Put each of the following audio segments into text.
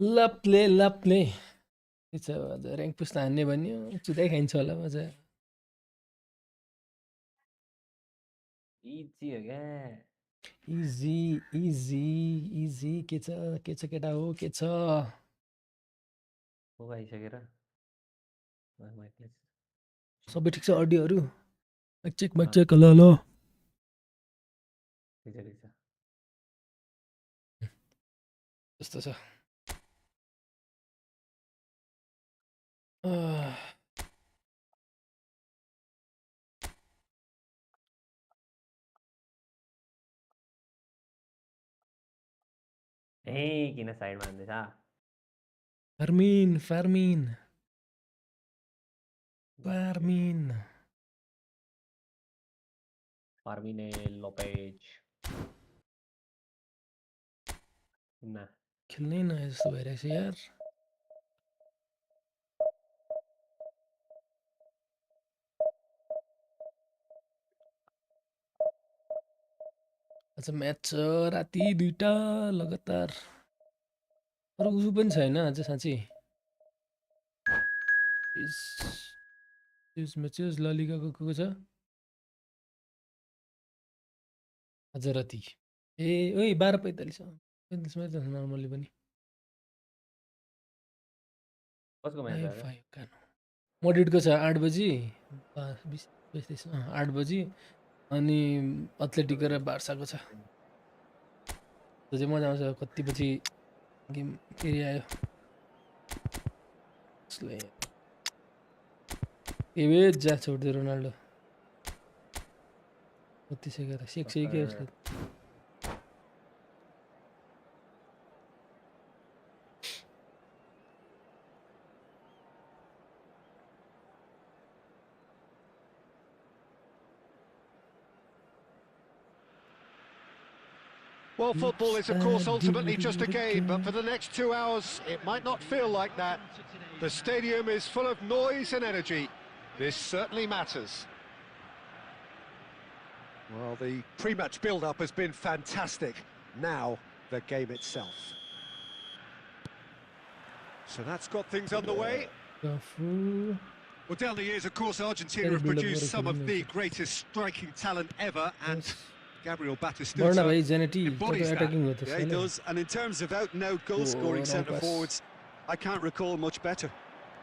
लप्ले के छ अझ र्याङ्क पुस्ट हान्ने भन्यो चुदाइ खाइन्छ होला मजा इजी हो क्या इजी के छ केटा हो के छ हो आइसकेर सबै ठिक छ अडियोहरू माइक चेक ल त्यस्तो छ किन साइडमा हान्दैछ फार्मिन फार्मिने लोपेज ना खेल्नै नआए जस्तो भइरहेछ यार आज म्याच छ राति 2टा लगातार अरू उसु पनि छैन आज साँच्चै म्याचेस ला लिगाको को छ आज राति ए ओइ 12:45 45 मा नर्मली पनि कसको म्याच आज मड्रिडको छ 8 बजी 20 8 बजी अनि एथलेटिको र बार्साको छ त्यो चाहिँ मजा आउँछ कति पछि गेम फेरि आयो एवे जा छोड्दै रोनाल्डो कति सेकेर सेक्सै के उसले Well, football is, of course, ultimately just a game, but for the next 2 hours, it might not feel like that. The stadium is full of noise and energy. This certainly matters. Well, the pre-match build-up has been fantastic. Now, the game itself. So that's got things underway. Well, down the years, of course, Argentina have produced some of the greatest striking talent ever, and Gabriel Batistuta embodies that. Yeah, he does. And in terms of out-and-out goal-scoring centre-forwards, I can't recall much better.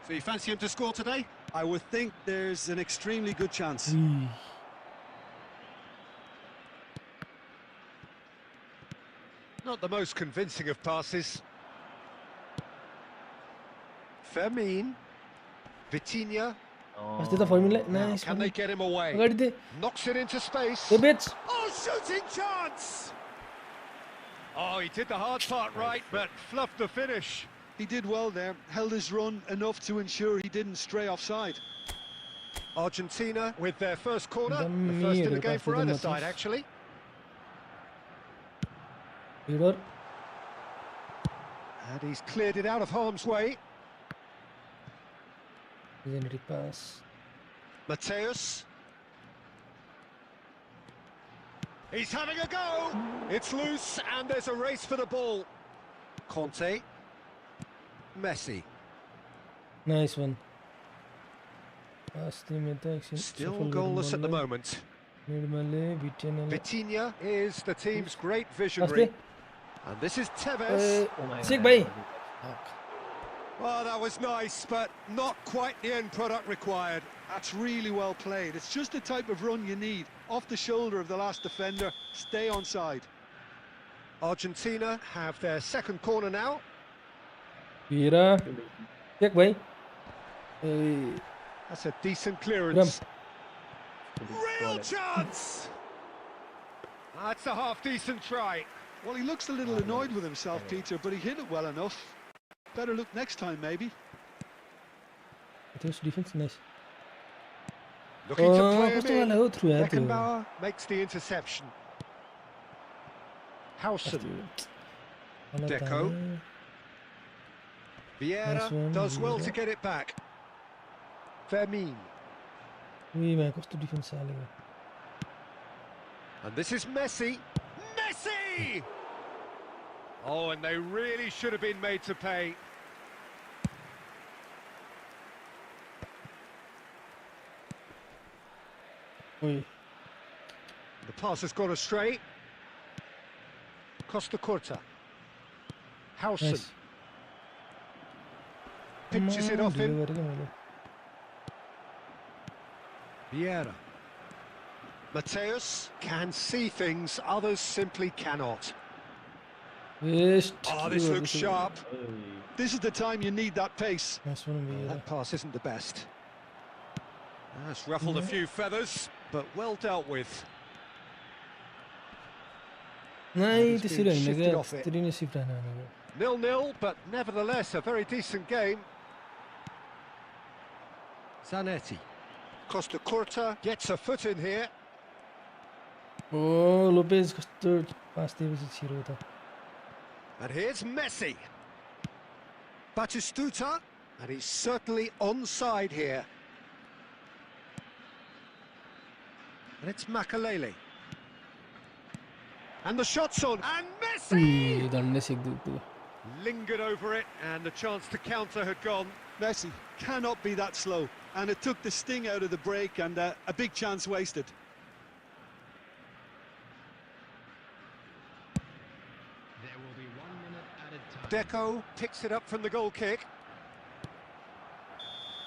So you fancy him to score today? I would think there's an extremely good chance. Not the most convincing of passes. Fermin. Vitinha. Nice. Can they get him away? Knocks it into space. Oh, shooting chance! Oh, he did the hard part right, but fluffed the finish. He did well there, held his run enough to ensure he didn't stray offside. Argentina with their first corner, the first in the game for either side, actually. And he's cleared it out of harm's way. Pass. Mateus. He's having a go. It's loose and there's a race for the ball. Conte. Messi. Nice one. Still goalless at the moment. Vitinha is the team's great visionary. And this is Tevez. Oh, that was nice, but not quite the end product required. That's really well played. It's just the type of run you need. Off the shoulder of the last defender, stay onside. Argentina have their second corner now. That's a decent clearance. Real chance! That's a half-decent try. Well, he looks a little annoyed with himself, Peter, but he hit it well enough. Better look next time, maybe. It was defense nice. Looking to play him in. Beckenbauer makes the interception. Hausen. Deco. Vieira does well to get it back. Fermin. And this is Messi. Messi! Oh, and they really should have been made to pay. Oi. The pass has gone astray. Costa Curta. Howson. Nice. Pinches it off him. गरेको मैले Vieira. Mateus can see things others simply cannot. West Oh, this looks sharp. This is the time you need that pace. That pass isn't the best. That's ruffled a few feathers, but well dealt with. नाइ He's त्यसरी been Hahn shifted के off it. त्यसरी नै shift हैन भनेको 0-0, but nevertheless a very decent game. Zanetti. Costa Curta gets a foot in here. ओ Lopez कस्तो pass दिएपछि छिरो त And here's Messi. Batistuta, and he's certainly onside here. And it's Makalele. And the shot's on, and Messi! दण्डै सिक्दु त्यो Lingered over it, and the chance to counter had gone. Messi cannot be that slow, and it took the sting out of the break, and a big chance wasted. There will be 1 minute added time. Deco picks it up from the goal kick.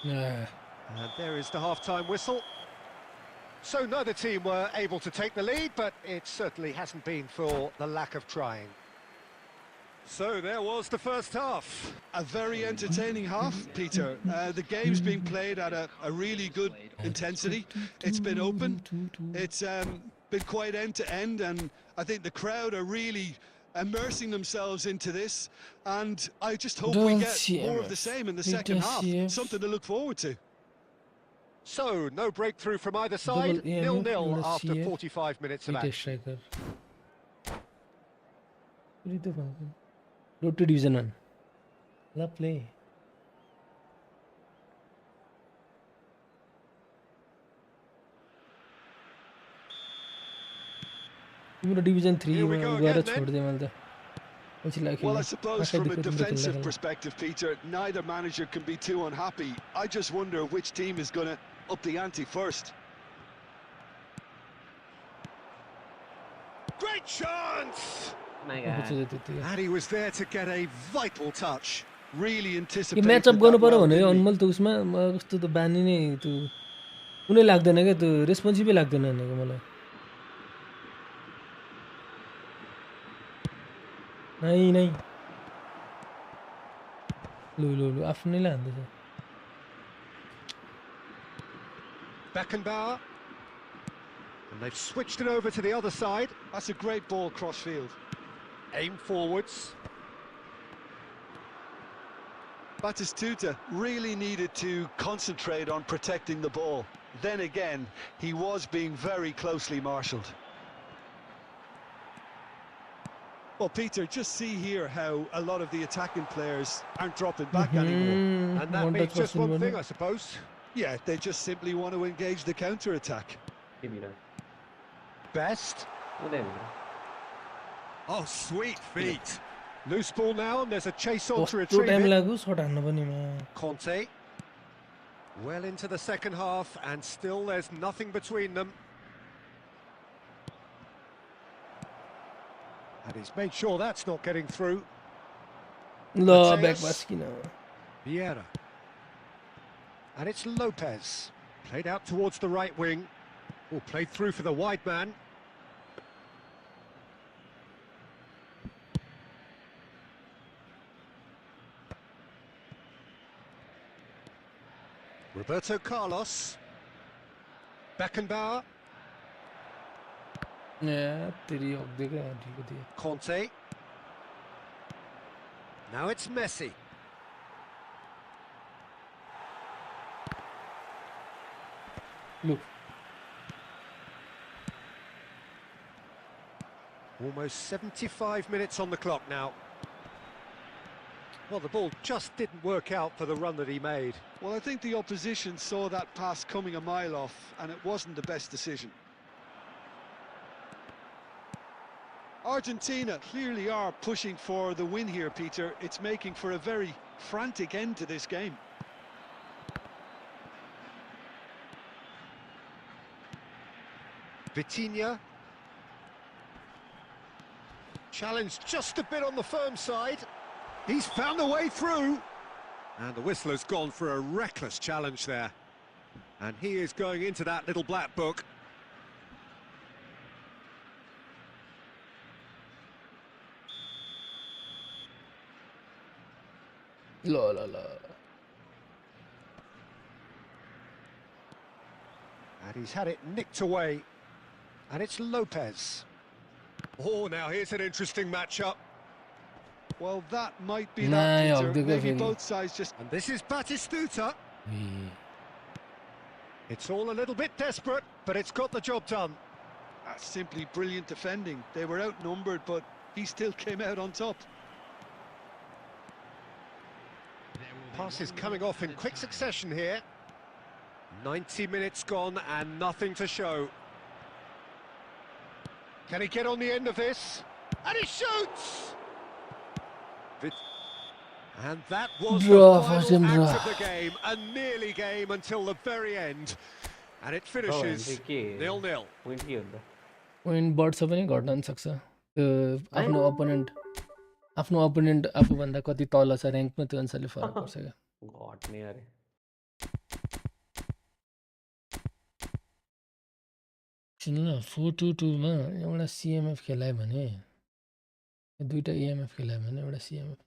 And there is the half-time whistle. So neither team were able to take the lead, but it certainly hasn't been for the lack of trying. So there was the first half. A very entertaining half, Peter. The game's being played at a really good intensity. It's been open. It's been quite end-to-end, and I think the crowd are really immersing themselves into this. And I just hope we get more of the same in the second half. Something to look forward to. So, no breakthrough from either side. 0-0 after 45 minutes of action. Road to Division 1. La play. तिम्रो division 3 मा गएर छोड्दे मैले त पछि लाग्यो Well, I suppose from a defensive perspective, Peter, neither manager can be too unhappy. I just wonder which team is going to up the ante first. Great chance! My God. And he was there to get a vital touch. Really के anticipated match up that गर्नु पर्यो well, भने didn't he? अनमोल त उसमा कस्तो त बानी नै त्यो कुनै लाग्दैन क्या त्यो रेस्पोन्सिभै लाग्दैन भनेको मलाई नै नै लु लु लु आफ्नैलाई हान्दैछ Beckenbauer. And they've switched it over to the other side. That's a great ball cross-field. Aim forwards. Batistuta really needed to concentrate on protecting the ball. Then again, he was being very closely marshalled. Well, Peter, just see here how a lot of the attacking players aren't dropping back anymore. And that means just one thing, I suppose. Yeah, they just simply want to engage the counter-attack. Best. Oh, there we go. Oh, sweet feet. Loose ball now, and there's a chase on to कस्तो retrieve time it. लाग्यो shirt हान्न पनि Conte. Well into the second half, and still there's nothing between them. And he's made sure that's not getting through. ल Mateus. Back पास किन Vieira. And it's Lopez. Played out towards the right wing. Oh, played through for the wide man. Roberto Carlos. Beckenbauer. तेरी हक्दिएकै ढिलो दिए Conte. Now it's Messi. लु Almost 75 minutes on the clock now. Well, the ball just didn't work out for the run that he made. Well, I think the opposition saw that pass coming a mile off, and it wasn't the best decision. Argentina clearly are pushing for the win here, Peter. It's making for a very frantic end to this game. Vitinha. Challenge just a bit on the firm side. He's found a way through. And the whistler's gone for a reckless challenge there. And he is going into that little black book. La la la. And he's had it nicked away. And it's Lopez. Oh, now here's an interesting matchup. Well, that might be Nah, that, yeah, Peter. they're Maybe good. both sides just... And this is Batistuta. Oui. It's all a little bit desperate, but it's got the job done. That's simply brilliant defending. They were outnumbered, but he still came out on top. Passes coming off in quick succession here. 90 minutes gone and nothing to show. Can he get on the end of this? And he shoots! And that was Draw, the first final and act draw. of the game, a nearly game until the very end. And it finishes 0-0. Point के हुन्छ point बढ्छ पनि घट्न पनि सक्छ त्यो आफ्नो opponent आफूभन्दा कति तल छ र्याङ्कमा त्यो अनुसारले फरक पर्छ क्या घट्ने अरे सुन्नु न 4-2-2 मा एउटा सिएमएफ खेलायो भने दुईटा इएमएफ खेलायो भने एउटा सिएमएफ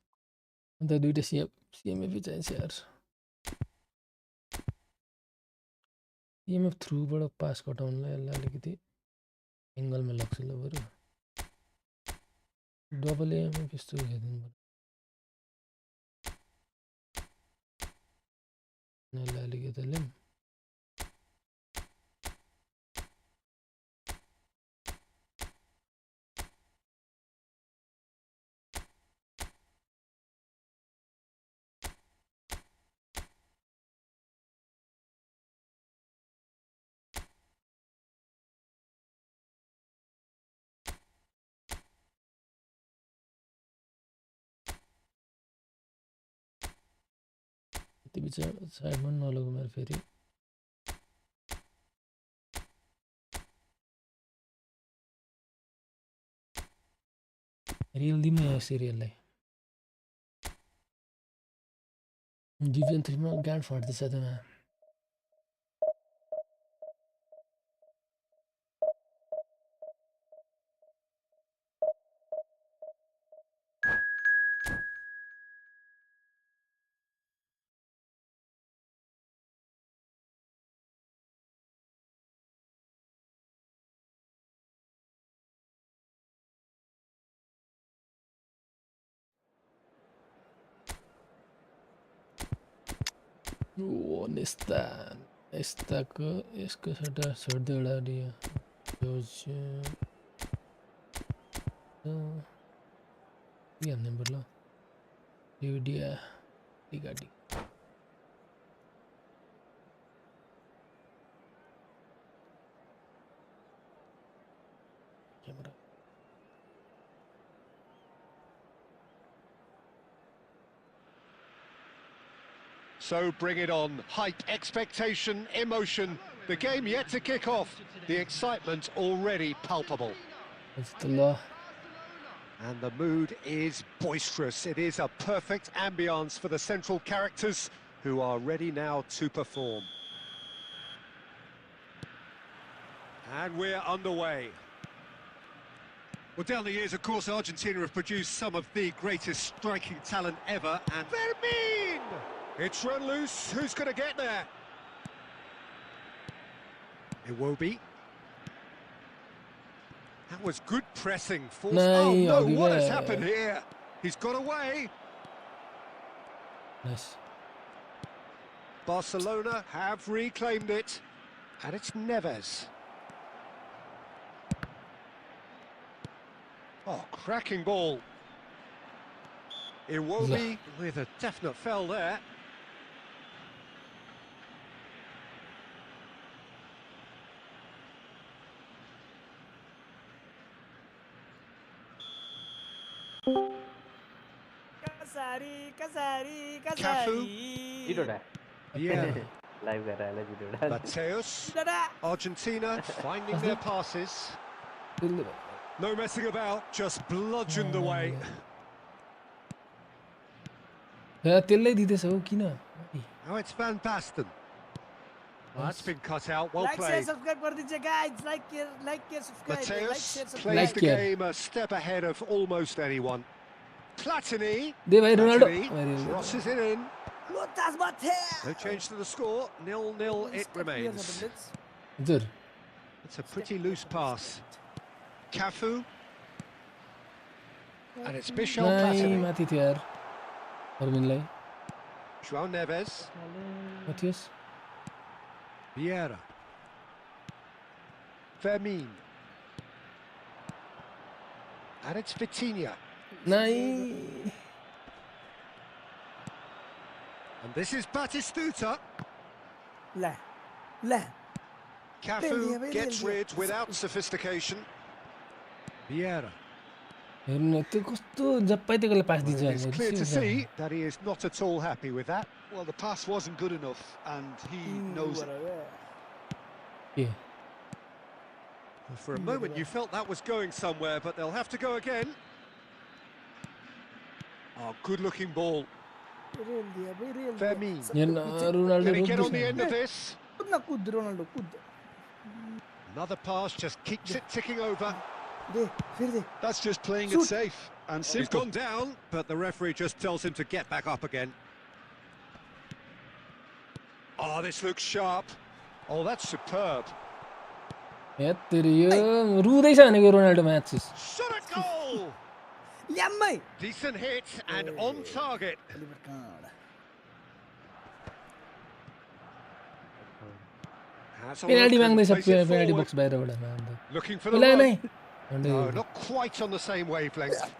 अन्त दुईटा सिएमएफ चाहिन्छ यार इएमएफ थ्रुबाट पास घटाउनलाई यसलाई अलिकति एङ्गलमा लाग्छ ल बरु डबल इएमएफ यस्तो खेलिदिनु पर्यो यसलाई अलिकति लिउँ त्यो बिच साइडमा नलगौँ मेरो फेरि रियल दिउँ न यहाँ सिरियललाई डिभिजन 3 मा गाड फाट्दैछ त ओ नेस्ताको यसको सट्टा छोड्दै एउटा डियो के हान्ने पर्ला डिया डिगाडी camera So bring it on. Hype, expectation, emotion. The game yet to kick off. The excitement already palpable. That's the law. And the mood is boisterous. It is a perfect ambience for the central characters who are ready now to perform. And we're underway. Well, down the years, of course, Argentina have produced some of the greatest striking talent ever, and Fermin! It's run loose. Who's going to get there? Iwobi. That was good pressing. Force. Oh no, what has happened here? He's got away. Nice. Barcelona have reclaimed it. And it's Neves. Oh, cracking ball. Iwobi with a definite foul there. Cafu. Jidoda. Yeah. Live कर रहा है ना Jidoda. Mateus. Argentina finding their passes. No messing about, just bludgeoned away. त्यसलाई दिँदैछ हो किन? Now it's Van Basten. Well, that's been cut out, well played. Subscribe कर दीजिए guys, like, subscribe, Mateus plays the game a step ahead of almost anyone. Platini. दे भाइ Ronaldo. Platini crosses it in. No change to the score, 0-0 it remains. हजुर. It's a pretty loose pass. Cafu. And it's Michel नाइ Platini. माथि थियो यार. फर्मिनलाई. João Neves. Matias. Vieira. Fermin. And it's Vitinha. नाइ. And this is Batistuta. La. Cafu gets rid without sophistication. Vieira. हेर्नु त्यो कस्तो जप्पै त्यसले पास दिन्छ It's clear to see that he is not at all happy with that. Well, the pass wasn't good enough, and he knows it. के Well, for a moment you felt that was going somewhere, but they'll have to go again. Oh, good-looking ball. Fermin. हेर्नु Ronaldo Can he get on the रोक्दैछ. end of this? कूद Ronaldo कूद. Another pass just keeps it ticking over. That's just playing it safe and He's simple. gone down, but the referee just tells him to get back up again. Oh, this looks sharp. Oh, that's superb. हेत्तेरी यो रुदैछ भनेको Ronaldo match. Shot a goal! ल्याम्मै. Decent hit and on target. Has a penalty look and माग्दैछ plays it penalty forward. बक्स बाहिरबाट. Looking for the La run. नै. No, not quite on the same wavelength.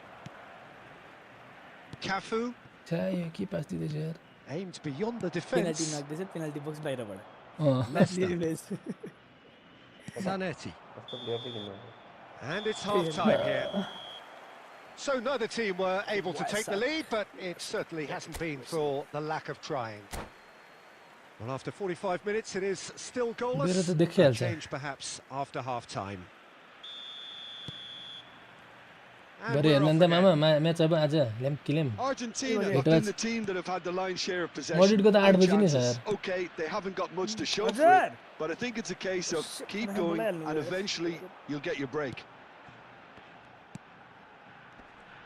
Cafu छ्या के पास दिँदैछ यार. aimed beyond the penalty defence. माग्दैछ penalty box बाहिरबाट. Leicester. Zanetti. कस्तो player चाहिँ किन्नु हुन्छ. And it's half-time here. So neither team were able to take the lead, but it certainly hasn't been for the lack of trying. Well, after 45 minutes, it is still goalless. मेरो त देखिहाल्छ. Change perhaps after half-time. गरे हेर्नु त मामा match अब आज lime किलेम. Argentina It have been was- the team that have had the lion's share of Madrid possession got the 8 and बजी नै छ chances. यार. Okay, they haven't got much to show for हजुर. it, but I think it's a case of keep going and eventually you'll get your break.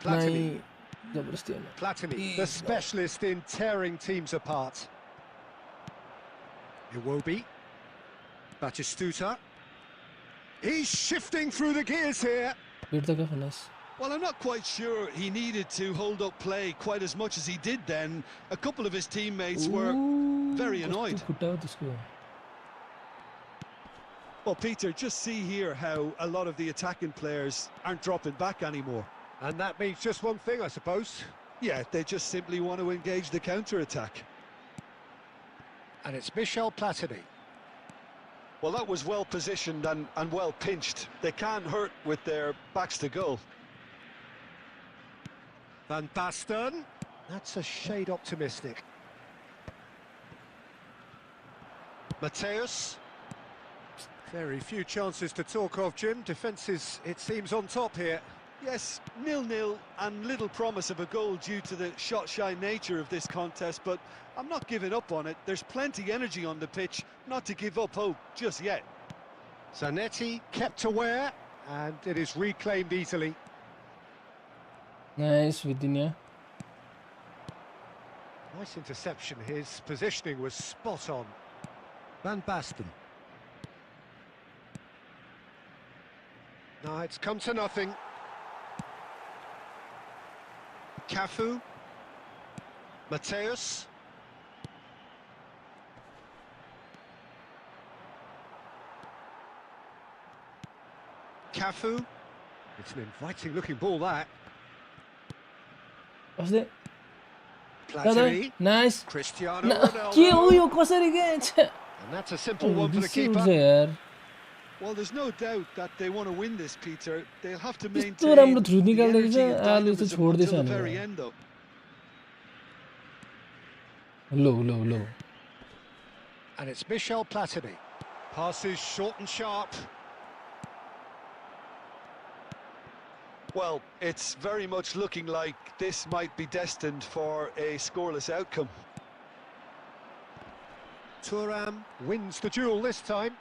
Platini. नाइ जबरजस्ती होइन. Platini, the specialist in tearing teams apart. Iwobi. Batistuta. He's shifting through the gears here. पिट त गफ nice. Well, I'm not quite sure he needed to hold up play quite as much as he did then. A couple of his teammates were very annoyed. खुट्टा हो त्यसको. Well, Peter, just see here how a lot of the attacking players aren't dropping back anymore. And that means just one thing, I suppose. Yeah, they just simply want to engage the counter-attack. And it's Michel Platini. Well, that was well positioned and well pinched. They can't hurt with their backs to goal. Van Basten. That's a shade optimistic. Mateus. Very few chances to talk of, Jim. Defence is, it seems, on top here. Yes, 0-0 and little promise of a goal due to the shot-shy nature of this contest, but I'm not giving up on it. There's plenty energy on the pitch, not to give up hope just yet. Zanetti kept aware, and it is reclaimed easily. Nice Vitinha. Nice interception. His positioning was spot on. Van Basten. No, it's come to nothing. Cafu. Mateus. Cafu. It's an inviting looking ball, that. कसले Platini. Nice. Cristiano के हो Ronaldo. यो कसरी के? And that's a simple one for the बिर्सिउठ्छ keeper. यार. Well, there's no doubt that they want to win this, Peter. They'll have to यस्तो maintain राम्रो through the निकाल्दै energy छ and आलु चाहिँ dynamism छोड्दैछ until the नि very end, though. Low And it's Michel Platini. Passes short and sharp. Well, it's very much looking like this might be destined for a scoreless outcome. Thuram wins the duel this time.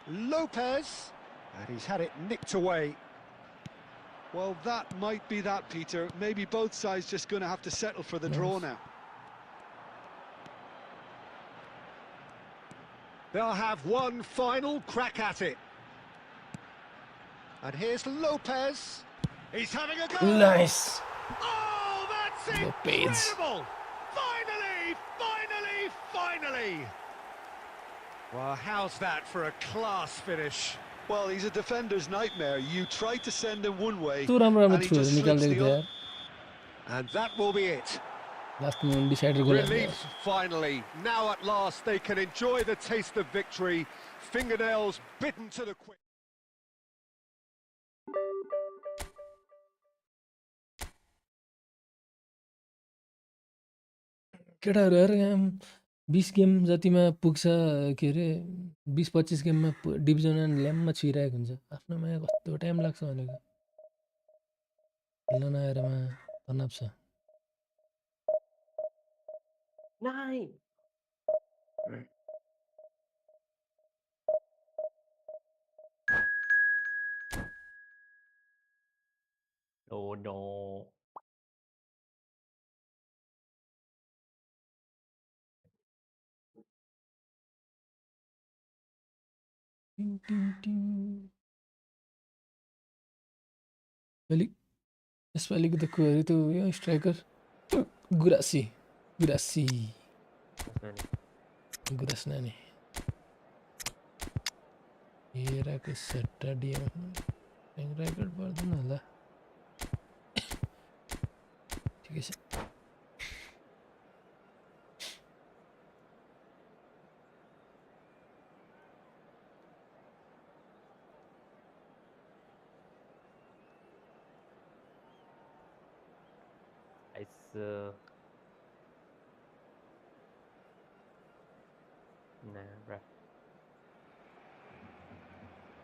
Lopez, and he's had it nicked away. Well, that might be that, Peter. Maybe both sides just going to have to settle for the draw now. They'll have one final crack at it. And here's Lopez. He's having a go. Nice. Oh, that's Lopez. incredible! Finally! Well, how's that for a class finish? Well, he's a defender's nightmare. You try to send him one way, यस्तो राम्रो and he just slips the other. And that will be it. Last moment decider goal Relief, finally. Now at last they can enjoy the taste of victory. Fingernails bitten to the quick. केटाहरु हेर यहाँ 20 game जतिमा पुग्छ के अरे 20-25 गेममा division 1 ल्याम्ममा छिराएको हुन्छ आफ्नो माया कस्तो time लाग्छ भनेको खेल्न नआएरमा तनाव छ Nine. Oh no. टिङ टिङ टिङ यसपालिको त को अरे त्यो यो स्ट्राइकर गुरासी गुरास नानी हेराको सट्टाडियो रेकर्ड पर्दैन होला ठिकै छ It's nah, bruh.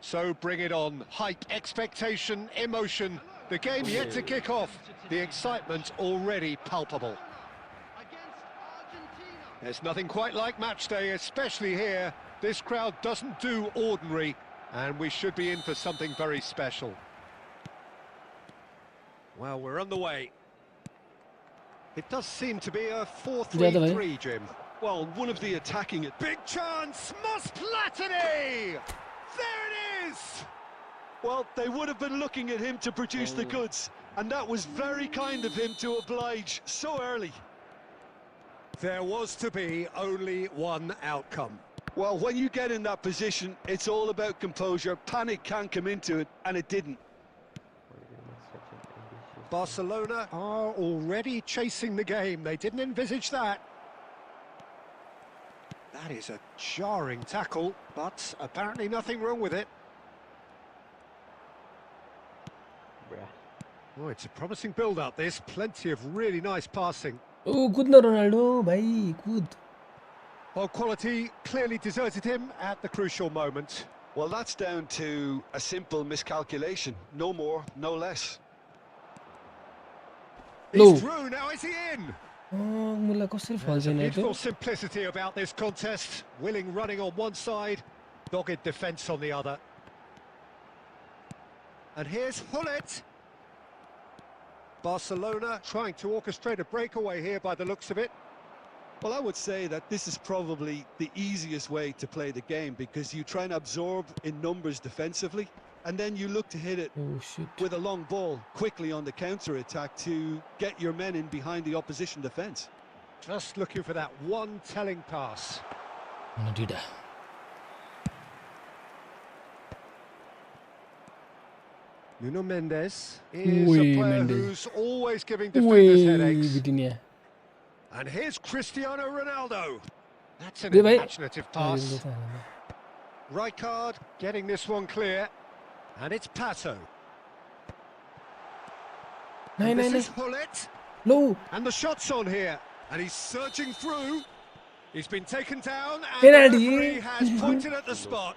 So bring it on. Hype, expectation, emotion. The game yet to kick off. The excitement already palpable. There's nothing quite like match day, especially here. This crowd doesn't do ordinary, and we should be in for something very special. Well, we're on the way. It does seem to be a 4-3-3, Jim. Well, one of the attacking it. Big chance, Moss Platini! There it is! Well, they would have been looking at him to produce the goods, and that was very kind of him to oblige so early. There was to be only one outcome. Well, when you get in that position, it's all about composure. Panic can come into it, and it didn't. Barcelona are already chasing the game. They didn't envisage that. That is a jarring tackle, but apparently nothing wrong with it. Bruh. Oh, it's a promising build-up, this. Plenty of really nice passing. Oh कुद्न Ronaldo भाइ कुद Well, quality clearly deserted him at the crucial moment. Well, that's down to a simple miscalculation. No more, no less. He's through, now is he in? मलाई कसरी There's a फल्दैन beautiful त्यो simplicity about this contest. Willing running on one side, dogged defence on the other. And here's Hullet. Barcelona trying to orchestrate a breakaway here by the looks of it. Well, I would say that this is probably the easiest way to play the game, because you try and absorb in numbers defensively, and then you look to hit it oh shit with a long ball quickly on the counter-attack to get your men in behind the opposition defence. Just looking for that one telling pass. नडिडा Nuno Mendes is Ui, a player Mendes. who's always giving defenders ओइ headaches. बिटिनिया And here's Cristiano Ronaldo. That's an Did I- imaginative pass. Rijkaard getting this one clear. And it's Pato. And this is Hullet. No. And the shot's on here. And he's surging through. He's been taken down and Penalty. the referee has pointed at the spot.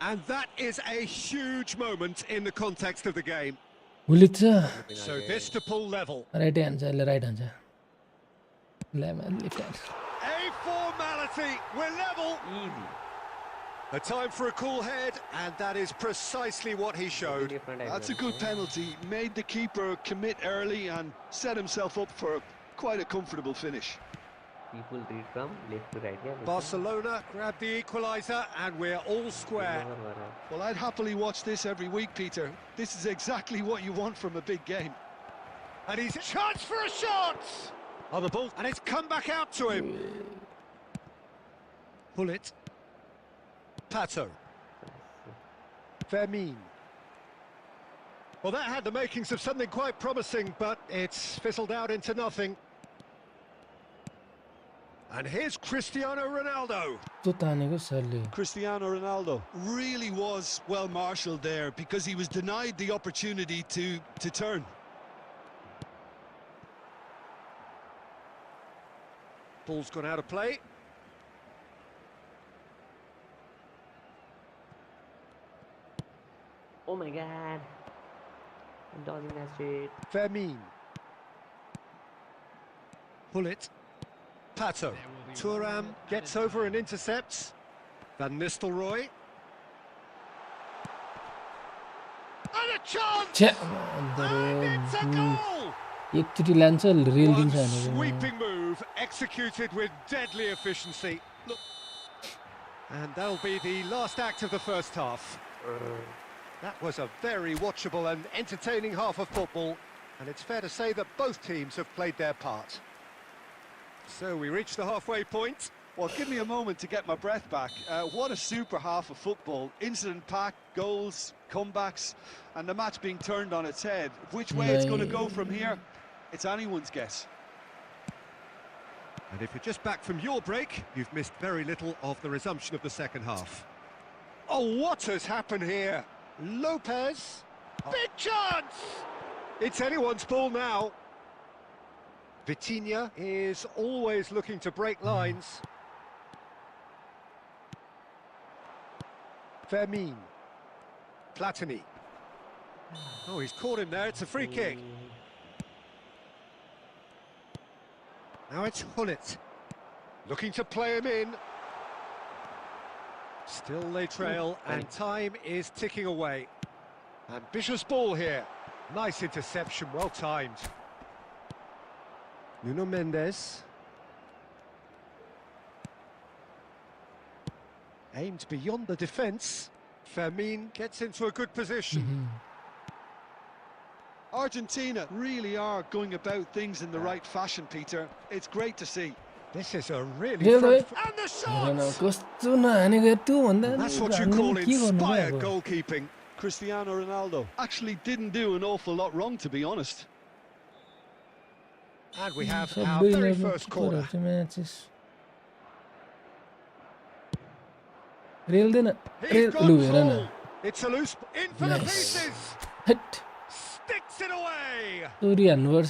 And that is a huge moment in the context of the game. So this to pull level. Right hand, right hand. Left hand. A formality. We're level. Easy. A time for a cool head, and that is precisely what he showed. That's a good penalty. Made the keeper commit early and set himself up for quite a comfortable finish. People read from left to right. Yeah, Barcelona grab the equaliser, and we're all square. Well, I'd happily watch this every week, Peter. This is exactly what you want from a big game. And he's a chance for a shot! On the ball, and it's come back out to him. Pull it. Pato. Fermin. Well, that had the makings of something quite promising, but it's fizzled out into nothing. And here's Cristiano Ronaldo. Cristiano Ronaldo really was well marshalled there because he was denied the opportunity to turn. Ball's gone out of play. Oh my god. I'm dodging that shit. Fermin. Pull it. Pato. Thuram gets over and intercepts. Van Nistelrooy. And a chance! And it's a goal! One sweeping move executed with deadly efficiency. Look. And that'll be the last act of the first half. That was a very watchable and entertaining half of football, and it's fair to say that both teams have played their part. So we reach the halfway point. Well, give me a moment to get my breath back. What a super half of football. Incident-packed, goals, comebacks, and the match being turned on its head. Which way it's going to go from here, it's anyone's guess. And if you're just back from your break, you've missed very little of the resumption of the second half. Oh, what has happened here? Lopez, big chance! It's anyone's ball now. Vitinha is always looking to break lines. Fermin. Platini. Oh, he's caught him there, it's a free kick. Now it's Hullet. Looking to play him in. Still they trail, and time is ticking away. Ambitious ball here. Nice interception, well timed. Nuno Mendes. Aimed beyond the defence. Fermin gets into a good position. Argentina really are going about things in the right fashion, Peter. It's great to see. This is a really and the shot! That's what you call inspired goalkeeping. Cristiano Ronaldo actually didn't do an awful lot wrong, to be honest. And we have our very first corner. He's gone full. It's a loose in for the pieces. Sticks it away. Again, we are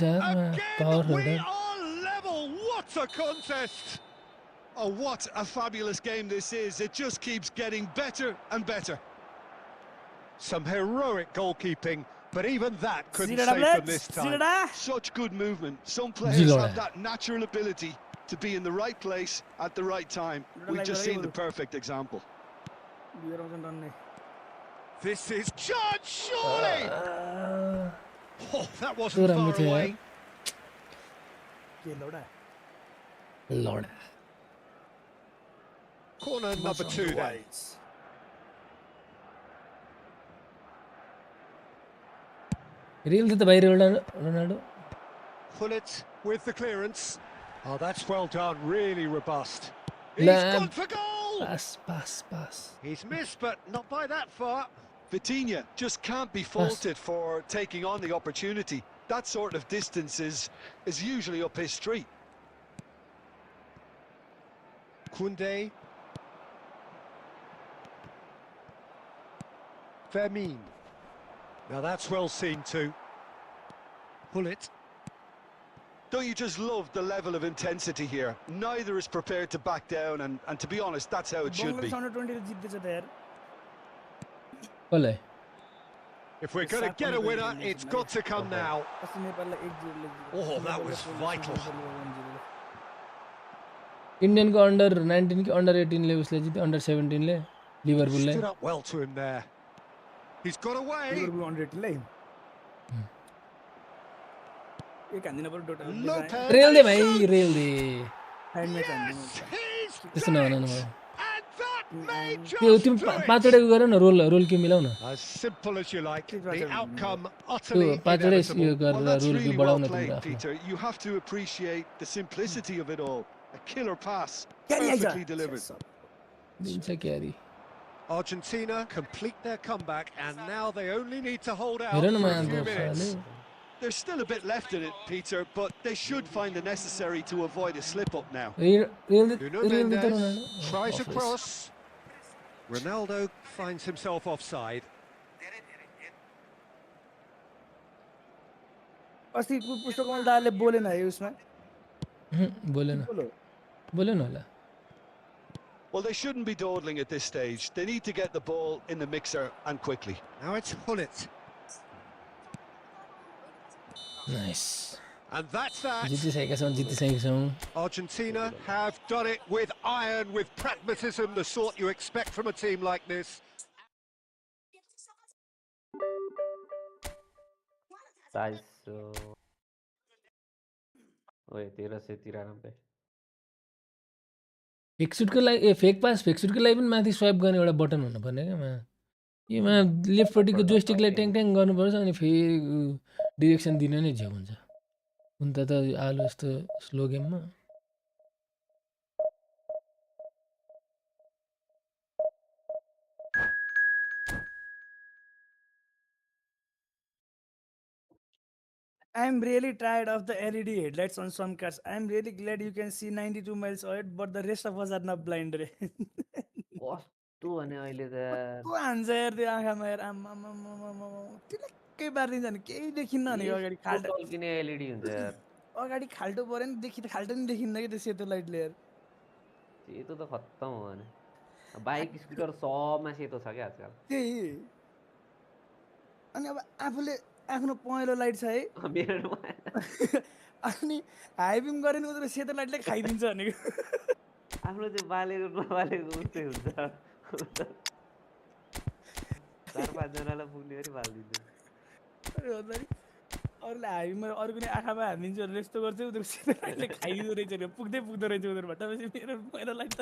level. What a contest! Oh, what a fabulous game this is. It just keeps getting better and better. Some heroic goalkeeping, but even that couldn't save them this time. Such good movement. Some players have that natural ability to be in the right place at the right time. We've just seen the perfect example. This is judged, surely! Oh, that wasn't far away. Lord. Corner number 2 then. Ronaldo. Hullet with the clearance. Oh, that's well done, really robust. He's gone for goal! Pass. He's missed, but not by that far. Vitinha just can't be faulted for taking on the opportunity. That sort of distance is usually up his street. Koundé. Fermin. Now that's well seen too. Pull it. Don't you just love the level of intensity here? Neither is prepared to back down, and to be honest, that's how it should be. Bangladesh under 20 जित्दैछ त यार कसलाई If we're going to get a winner, it's got to come now. अस्ति नेपाललाई 1-0 ले Oh, that was vital. इन्डियनको under 19 कि under 18 ले उसले जित्यो अन्डर 17 ले लिभरपुलले Stood up well to him there. He's got away. Liverpool under 18 ले एक हान्दिन पर्यो टोटल Lopez. रेल दे भाइ रेल दे फाइन म्याच हान्दिन He's त्यस्तो नभन न and that may त्यो just तिमी do it. पाँचवटा गर न रोल के मिलाउ न As simple as you like. The outcome त्यो utterly पाँचवटा inevitable. यो Well, गरेर that's रोल really के well बढाउन played, तिम्रो आफ्नो Peter. You have to appreciate the simplicity of it all. A killer pass, क्यारी आइज perfectly delivered. दिन्छ क्यारी Argentina complete their comeback, and now they only need to hold out हेर न for a Maya few दोस्ताले minutes. There's still a bit left in it, Peter, but they should find the necessary to avoid a slip-up now. Rail Nuno दे त Mendes Ronaldo tries a cross. Ronaldo finds himself offside. अस्ति पुष्पकमल दाले बोलेन है उसमा बोलेन बोलेन होला Well, they shouldn't be dawdling at this stage. They need to get the ball in the mixer and quickly. Now it's Hullet. Nice And that's that. जितिसकेका छौँ Argentina have done it with iron, with pragmatism, the sort you expect from a team like this. फेकसुटको लागि फेकसुटको लागि पनि माथि swipe गर्ने एउटा button हुनुपर्ने क्या यसमा लेफ्टपट्टिको जोइस्टिकलाई ट्याङ गर्नुपर्छ अनि फेरि डिरेक्सन दिन नै झ्याउ हुन्छ हुन त आलु जस्तो स्लो गेममा I'm really tired of the LED headlights on some cars. I'm really glad you can see 92 miles ahead, but the rest of us are not blind. कस्तो भने अहिले त को हान्छ यार त्यो आँखामा यार आम्मामामामामा टिलक्कै पारिदिन्छ नि केही देखिन्न भनेको अगाडि खाल्टो टल्किने एलइडी हुन्छ यार अगाडि खाल्टो पऱ्यो नि खाल्टो नि देखिन्न कि त्यो सेतो लाइटले यार सेतो त खत्तम हो भने बाइक स्कुटर सबमा सेतो छ क्या आजकल त्यही अनि अब आफूले आफ्नो पहेँलो लाइट छ है मेरो अनि हाइबिम गरेन उनीहरू सेतो लाइटले खाइदिन्छ भनेको आफ्नो चाहिँ बालेको नबालेको उस्तै हुन्छ 4-5 जनालाई पुग्ने गरी बालिदिन्छ अरूले हाइबिममा अरू कुनै आँखामा हानिदिन्छ भनेर यस्तो गर्छ उनीहरू सेतो लाइटले खाइदिँदो रहेछ अरे पुग्दै पुग्दो रहेछ उनीहरू भट्टापछि मेरो पहेँलो लाइट त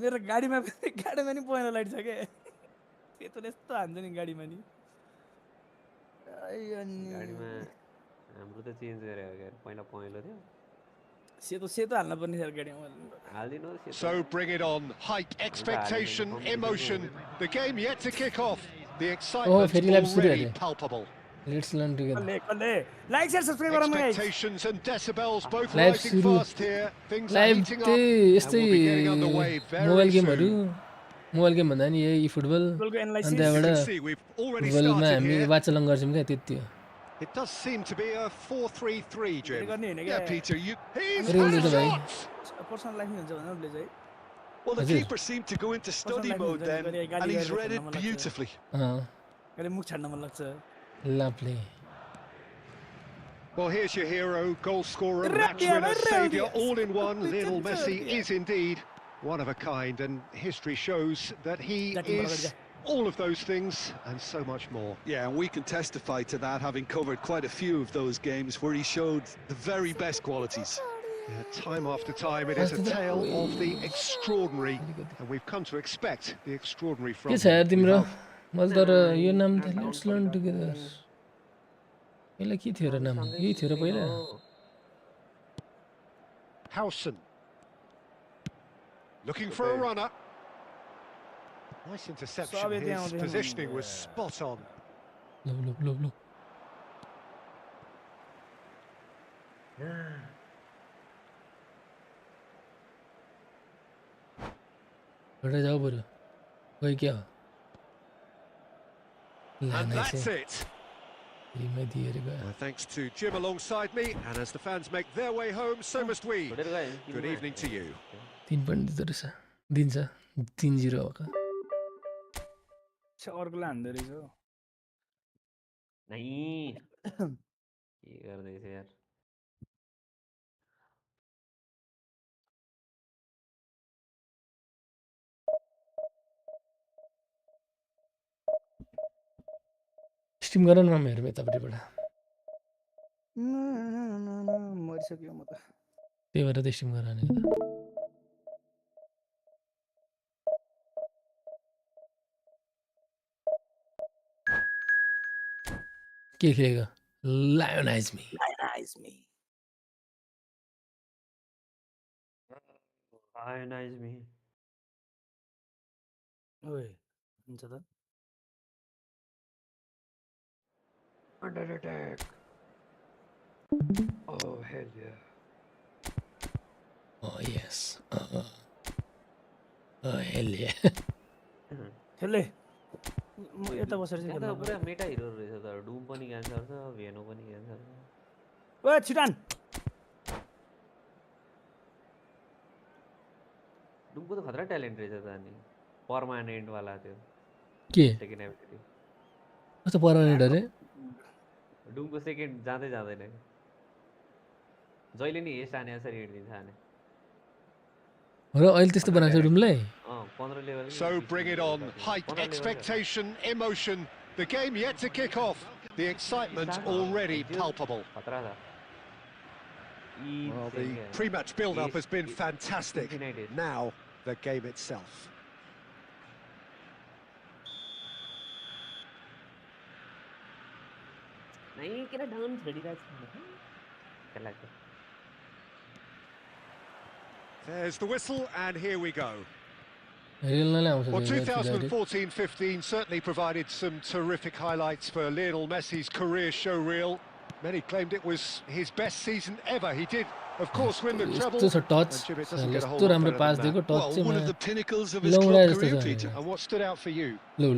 मेरो गाडीमा नि पहेँलो लाइट छ क्या सेतोले यस्तो हान्छ नि गाडीमा नि गाडीमा हाम्रो त चेन्ज गरे हो यार पहिला पहेँलो थियो सेतो हाल्न पर्ने यार गाडीमा हाल्दिनु So bring it on. Hype, expectation, emotion. The game yet to kick off. The excitement already palpable. Let's learn together. Like, share, subscribe गरौँ guys. Expectations and decibels both Live rising सुरु fast here. Things are live heating up त्यही and यस्तै we'll be getting underway mobile very गेमहरू soon. Mobile game भन्दा नि यही football फुटबलको अनि एनालाइसिस You त्यहाँबाट can see we've already फुटबलमा started हामी here. वाचलङ गर्छौँ क्या त्यति हो It does seem to be a 4-3-3, Jim. गर्ने हैन Yeah, क्या Peter, He's Real had a the way. shot! Personal life हुन्छ भने उसले चाहिँ well, the Hazır. keeper seemed to go into study life mode is then, very and he's good, read it very good. beautifully. कहिले मुख छाड्न मन लाग्छ लाभले Well, here's your hero, goal scorer, match Rabia, winner, Rabia. saviour, all in one. Lionel Rabia. Messi is indeed one of a kind, and history shows that he Exactly. is all of those things and so much more. Yeah, and we can testify to that, having covered quite a few of those games where he showed the very best qualities. Yeah, time after time, it is a tale of the extraordinary, and we've come to expect the extraordinary from के छ him. यार We तिम्रो love मैले तर यो नाम त let's learn together यसलाई के थियो र नाम यही थियो र पहिला Howson. Looking for a runner. Nice interception. Soviet His down. positioning was spot on. लो घटा जाओ बरु कोई क्या And that's it. मैं दिए रे गया Well, thanks to Jim alongside me, and as the fans make their way home, so must we. छोडेर गयो नि Good evening to you. 3 point दिँदो रहेछ दिन्छ 3-0 होका अर्कोलाई हान्दो रहेछ हो नै के गर्दैछ यार स्ट्रिम गर न मेरो यतापट्टिबाट मरिसक्यो म त त्यही भएर त स्ट्रिम गर नि के खेलेको लायोनाइज मी Lionize me. ओए हुन्छ त Under attack. Oh hell yeah. Oh yes oh hell yeah खेले म यता बसेर चाहिँ त्यहाँ खेल्न त पुरा मेटा हिरो रहेछ त डुम पनि क्यान्सर छ भेनो पनि क्यान्सर छ ओए छिटान डुमको त खतरा ट्यालेन्ट रहेछ त अनि पर्मानेन्ट वाला त्यो के सेकेन्ड एबिलिटी कस्तो पर्मानेन्ट अरे डुमको सेकेन्ड जाँदै जाँदैन जहिले नि हेस्ट हाने यसरी हिँडिदिन्छ हाने र अहिले त्यस्तो बनाएको छ रुमलाई 15 level So bring it on. Hype, expectation, emotion. The game yet to kick off. The excitement already palpable. खतरा छ Well, the pre-match build-up has been fantastic. Now, the game itself. नै किन डाउन छडिरहेछ के लाग्छ There's the whistle, and here we go. रेलनाले आउँछ Well, 2014-15 certainly provided some terrific highlights for Lionel Messi's career showreel. Many claimed it was his best season ever. He did, of course, win the treble. यस्तो छ touch And Jim, it doesn't get a whole यस्तो lot राम्रो better पास than दिएको that. Touch Well, चाहिँ one of मलाई the pinnacles of his लौडा club जस्तो career, छ Peter. And what stood out for you? Low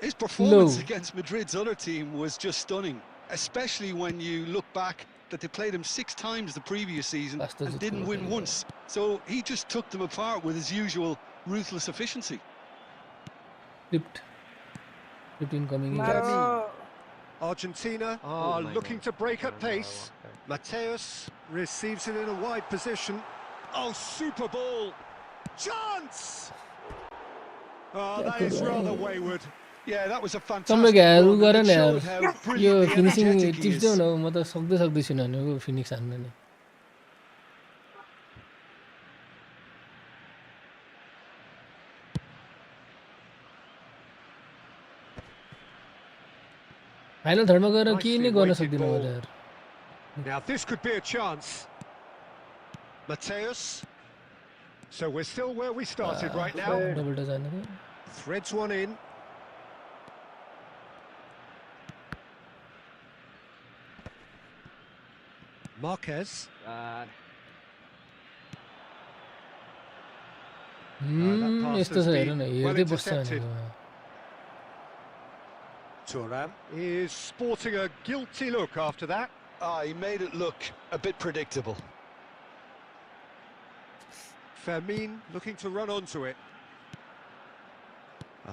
His performance Low. against Madrid's other team was just stunning, especially when you look back that they played him 6 times the previous season Basta and just didn't look win at it. once. So he just took them apart with his usual ruthless efficiency. Flipped incoming Argentina are looking to break at pace. Mateus receives it in a wide position. Oh, super ball! Chance! Oh, that is rather wayward. Yeah, that was a तपाईँ fantastic हरू run. गर And नि it यार showed how yo brilliantly finishing energetic he tips is. देऊ न म त सक्दैछु नि फिनिक्स हान्न नि फाइनल थर्डमा गएर केही नै गर्न सक्दिनँ म त यार Now this could be a chance. Mateus. So we're still where we started right now. Double touch हान्न थियो Threads one in. Marquez. यस्तो छ हेर न well हेर्दै बस्छ intercepted. भनेको Thuram is sporting a guilty look after that. He made it look a bit predictable. Fermin looking to run onto it.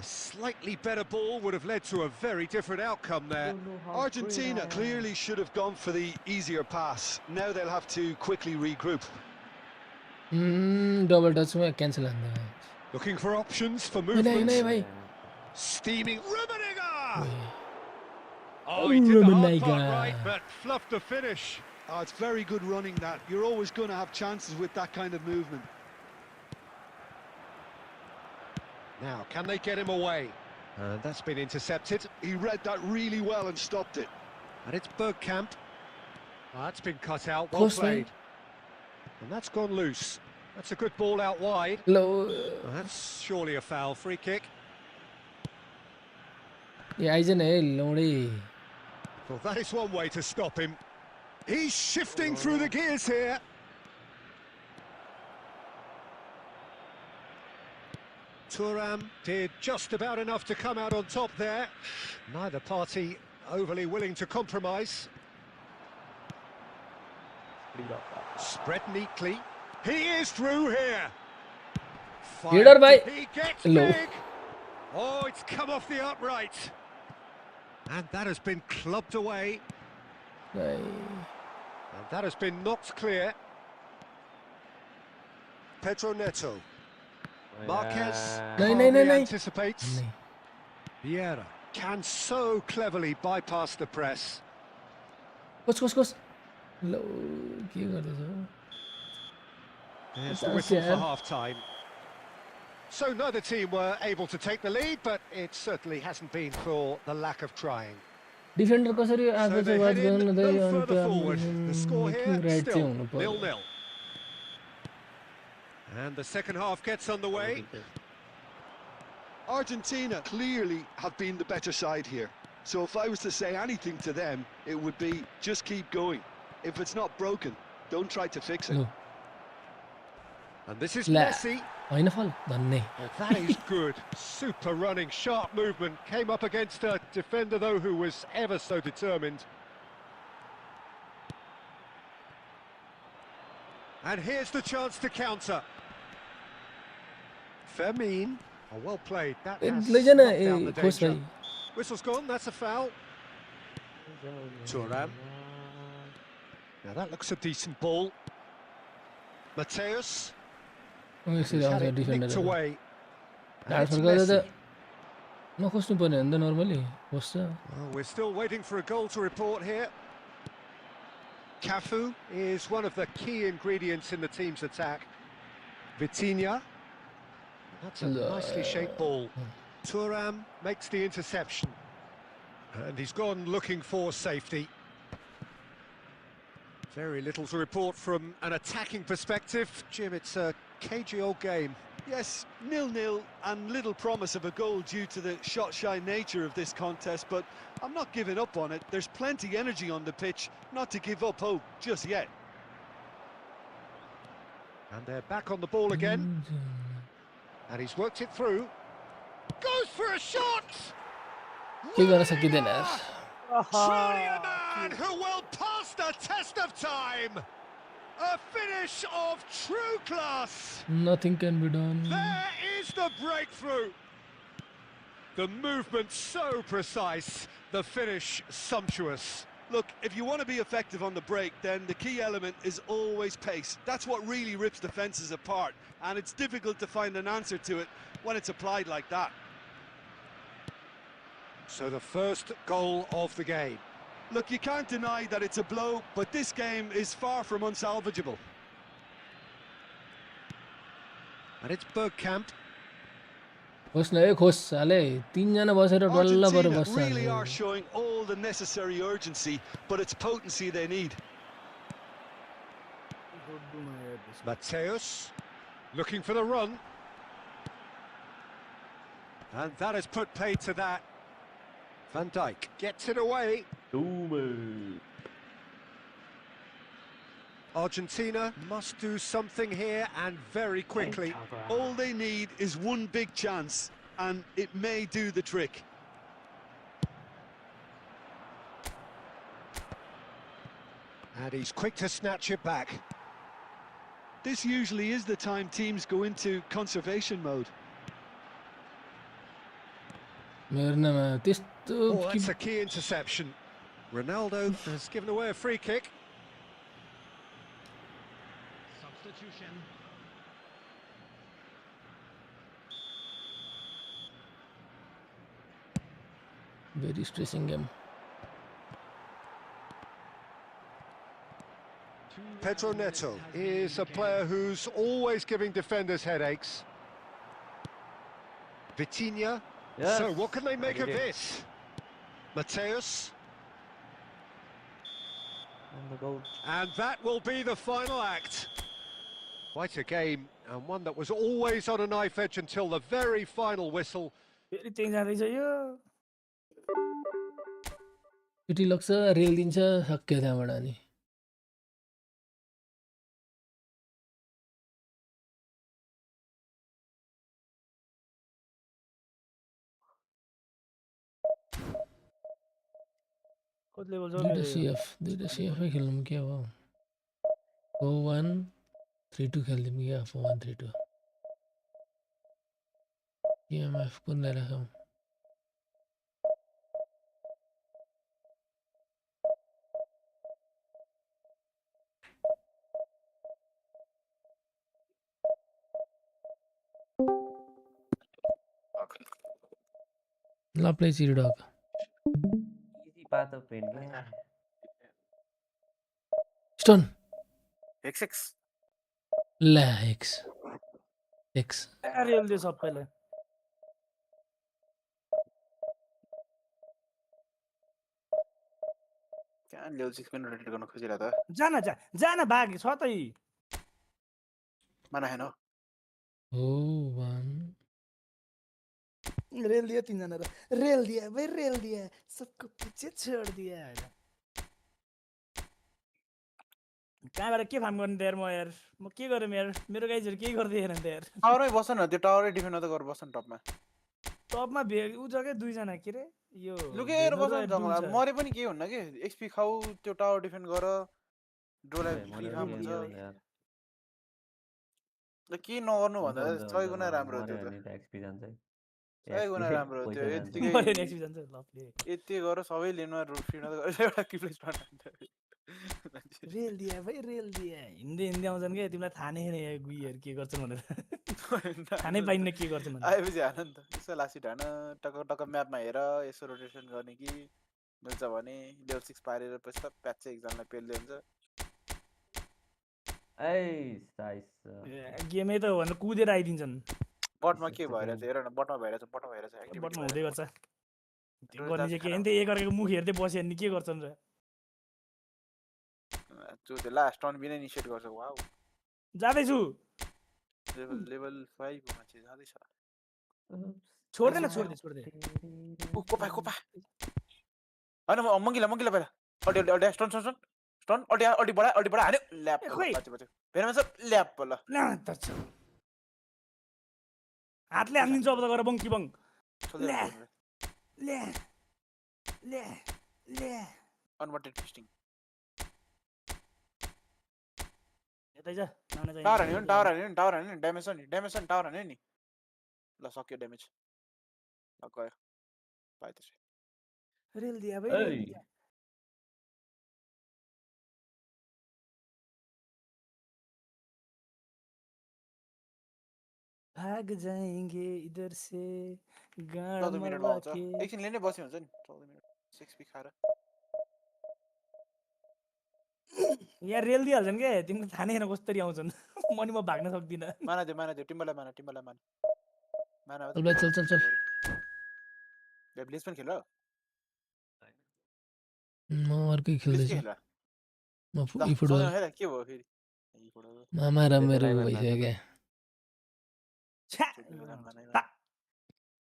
A slightly better ball would have led to a very different outcome there. Argentina clearly should have gone for the easier pass. Now they'll have to quickly regroup. Double टचमा cancel हान्दैन Looking for options for होइन movement. भाइ Steaming Rummenigge! Oh, he did the hard part Rummenigge. right, but fluffed the finish. Oh, it's very good running that. You're always going to have chances with that kind of movement. Now, can they get him away? That's been intercepted. He read that really well and stopped it. And it's Bergkamp. That's been cut out, well Close, played. And that's gone loose. That's a good ball out wide. ल That's surely a foul, free kick. A eyes न है लौडै Well, that is one way to stop him. He's shifting through the gears here. Thuram did just about enough to come out on top there. Neither party overly willing to compromise. Spread neatly. He is through here. Leader by He gets low. big. Oh, it's come off the upright. And that has been clubbed away. And that has been knocked clear. Pedro Neto. Marquez hardly anticipates. Vieira can so cleverly bypass the press. Coach. Low. के गर्दैछ? There's the whistle for half-time. So neither team were able to take the lead, but it certainly hasn't been for the lack of trying. Defender कसरी आएको So छ they watch head in गर्नु no चाहिँ further forward. The score here right चाहिँ still हुनु पर्यो. 0-0. And the second half gets underway. Argentina clearly have been the better side here. So if I was to say anything to them, it would be just keep going. If it's not broken, don't try to fix it. Low And this is La Messi. हैन फल भन्ने. Oh, that is good. Super running, sharp movement. Came up against a defender, though, who was ever so determined. And here's the chance to counter. Fermin. Oh, well played. That has लैजान knocked down the coach danger. भाइ. Whistle's gone, that's a foul. Thuram. Now that looks a decent ball. Mateus. यसरी Had आउँछ it nicked defender. away. And ढाड it's फर्काउँदा त Messi. नखोस्नु पर्ने हो नि त नर्मली. खोज्छ. Well, we're still waiting for a goal to report here. Cafu is one of the key ingredients in the team's attack. Vitinha. That's a nicely shaped ball. Thuram makes the interception. And he's gone looking for safety. Very little to report from an attacking perspective. Jim, it's a cagey old game. Yes, 0-0 and little promise of a goal due to the shot-shy nature of this contest, but I'm not giving up on it. There's plenty energy on the pitch, not to give up hope just yet. And they're back on the ball again. And he's worked it through. Goes for a shot! के गर्न सकिँदैन यार. Truly a man who will pass the test of time. A finish of true class. Nothing can be done. There is the breakthrough. The movement so precise, the finish sumptuous. Look, if you want to be effective on the break, then the key element is always pace. That's what really rips defences apart, and it's difficult to find an answer to it when it's applied like that. So the first goal of the game. Look, you can't deny that it's a blow, but this game is far from unsalvageable. And it's Bergkamp. खोज्न है खोज साले. 3 जना बसेर डल्ला परेर Argentina बस्छ. really are showing all the necessary urgency, but it's potency they need. Mateus looking for the run. And that has put paid to that. Van Dijk gets it away. Argentina must do something here and very quickly. All they need is one big chance, and it may do the trick. And he's quick to snatch it back. This usually is the time teams go into conservation mode. मेर्नमा त्यस्तो Oh, that's a key interception. Ronaldo has given away a free kick. Substitution. very stressing game. Pedro Neto is a player who's always giving defenders headaches. Vitinha. Yes. So what can they make of Very good. this? Mateus. And the goal. And that will be the final act. Quite a game, and one that was always on a knife edge until the very final whistle. फेरि त्यही जाँदैछ यो. पिटी लाग्छ rail दिन्छ सक्यो त्यहाँबाट अनि. Level छ दुईटा CF खेल्नु के हो 4-1-3-2 खेल्दिउँ क्या 4-1-3-2 EMF कुनलाई राखौँ ल प्ले चिरी डग Easy path of pain. Stone XX ला X रेल दियो सबैलाई कहाँ लेभल 6 पनि रोटेट गर्न खोजिरा त जान भाग छ त माना हैन हो 1 रेल दियो 3 जना र रेल दिया भाई रेल दिया सबको पीछे छोड़ दिया कहाँबाट के फार्म गर्ने यार म यार म के गरौँ यार मेरो गाइजहरु के गर्दै हेरन त यार टावरै बस्छ न त्यो टावरै डिफेन्ड त गर बस्छ न टपमा टपमा उ जग्गै 2 जना के रे यो लुकेर बस्छ नि जङ्गलमा मरे पनि केही हुन्न के एक्सपी खाऊ त्यो टावर डिफेन्ड गर ड्रोलाई फ्री फार्म हुन्छ ल के नगर्नु भन्दा 100 गुणा राम्रो हो त्यो त 100 गुणा राम्रो हो त्यो यति गर सबै लेनमा फ्री नत गरेर एउटा किप्लेस पार्न रेल दिया भाइ रेल दिया हिन्दी आउँछन् के तिमीलाई थाहा नै छैन यहाँ गुइहरु के गर्छन् भनेर थाहा नै पाइन्न के गर्छन् भनेर आएपछि हान नि त यसो लासिट हान टक टक म्यापमा हेर यसो रोटेसन गर्ने कि मिल्छ भने लेभल 6 पारेर पछि त प्याच एकजनालाई पेल्दै हुन्छ गेमै त हो भने कुदेर आइदिन्छन् बटमा के भइरहेछ हेर न बटमा भइरहेछ एक्टिभिटी बटमा हुँदै गर्छ त्यो गर्ने चाहिँ के हैन त्यो एक अर्काको मुख हेर्दै बस्यो नि के गर्छन् र त्यो लास्ट टर्न बिना इनिसिएट गर्छ वाउ जादै छु लेभल 5 को मान्छे जादै छ छोड्दैन छोड्दै उ कोपा हैन मंगिला पहिला अल्टी स्टोन अल्टी बडा हान्यो ल्याप बच्यो फेरि सब ल्याप ल हातले हान्दिन्छ अब त गएर बङ कि बङ ले अनवान्टेड फिस्टिङ यतै जा नाउने चाहिँ टावर हान्यो नि ड्यामेज टावर हान्यो नि ल सक्यो ड्यामेज ल गयो पाए त्यसै रेल दिया भाइ भाग जाएंगे इधर से गाड 14 मिनेट भयो छ एकछिन लिनै बस्यो हुन्छ नि 14 मिनेट 6 पी खाएर यहाँ रेल दिइहाल्छन् के तिमीले थाहा नै छैन कसरी आउँछन् मनी म भाग्न सक्दिन माना दियो टिम्बरलाई माना चल ब्लेज पनि खेल म अर्कै खेल्दैछु म eFootball के भयो फेरि मामा र मेरो भइसक्यो क्या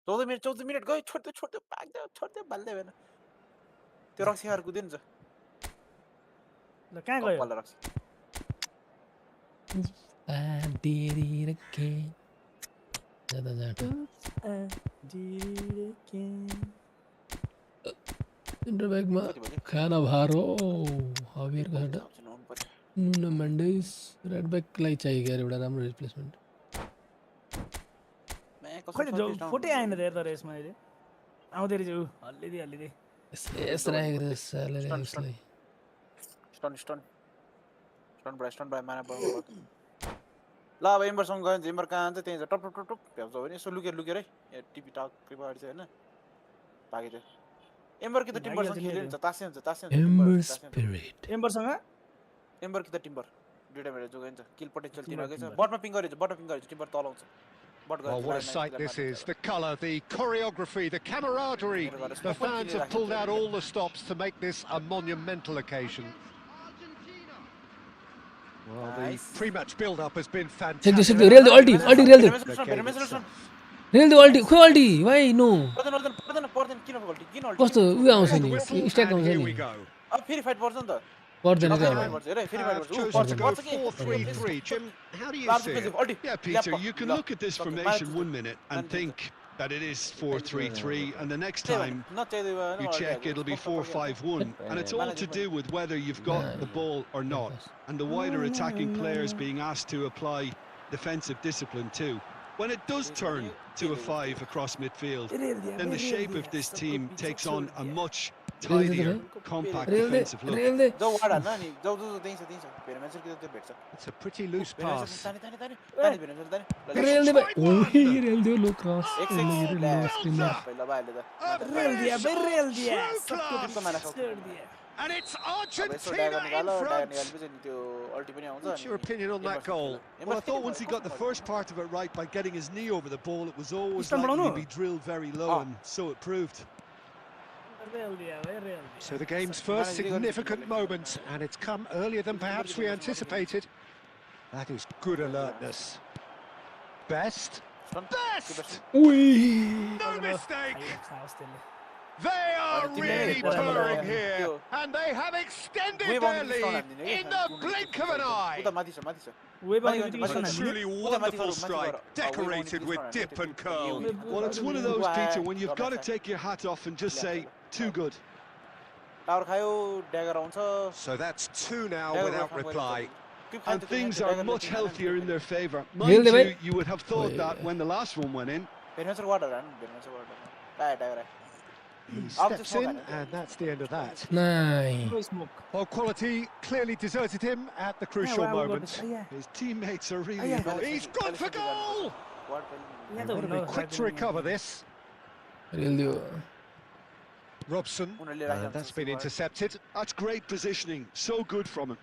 14 मिनेट गयो छोड्दै भाग्दै बाल्दै भएन त्यो रक्सी खाएर कुद्यो नि छ ल कहाँ गयो कपाल रक्सी इन्टरब्याकमा खाना भारो हबिरको एउटा नुनो मेन्डेस रेड ब्याकलाई चाहियो क्या एउटा राम्रो रिप्लेसमेन्ट खै फोटै आएन त तर यसमा अहिले आउँदै रहेछ ऊ हल्लिँदै यस राखेको रहेछ सालेले यसलाई स्टोन ब्राइ माना पर्नु ल अब एम्बरसँग गयो भने एम्बर कहाँ जान्छ त्यही टप भ्याउँछ भने यसो लुकेर है टिपी टक कृपा अगाडि चाहिँ होइन भागे थियो एम्बर कि त टिम्बरसँग खेल्यो नि त तास्यो हुन्छ एम्बर कि त टिम्बर दुईटा भेटेर जोगाइन्छ किल पोटेन्सियल तिनीहरूकै छ बटमा पिङ गरेछ timber तलाउँछ Well, what a sight this is. The colour, the choreography, the camaraderie. The fans have pulled out all the stops to make this a monumental occasion. Well, the pre-match build-up has been fantastic. Real the ulti, खै ulti, why no? कस्तो उ आउँछ नि stack आउँछ नि अब फेरि fight पर्छ नि त पर्दैन Chosen to go 4-3-3. Jim, how do you see it? Yeah, Peter, you can look at this formation 1 minute and think that it is 4-3-3, and the next time you check it'll be 4-5-1, and it's all to do with whether you've got the ball or not, and the wider attacking players being asked to apply defensive discipline too. When it does turn to a 5 across midfield, then the shape of this team takes on a much tidier, compact defensive look. It's a pretty loose pass. And it's Argentina in front. What's your opinion on that goal? Well, I thought once he got the first part of it right by getting his knee over the ball, it was always likely to be drilled very low, and so it proved. So the game's first significant moment, and it's come earlier than perhaps we anticipated. That is good alertness. Best. No mistake! They are really purring here, and they have extended their lead in the blink of an eye. A truly wonderful strike, decorated with dip and curl. Well, it's one of those, Peter, when you've got to take your hat off and just say, too good. So that's 2 now without reply. And things are much healthier in their favour. Mind you, you would have thought that when the last one went in. He steps in, and that's the end of that. Nice. Well, quality clearly deserted him at the crucial moment. His teammates are really involved. He's gone for goal! Got to be quick to recover this. Robson, and that's been intercepted. That's great positioning, so good from him.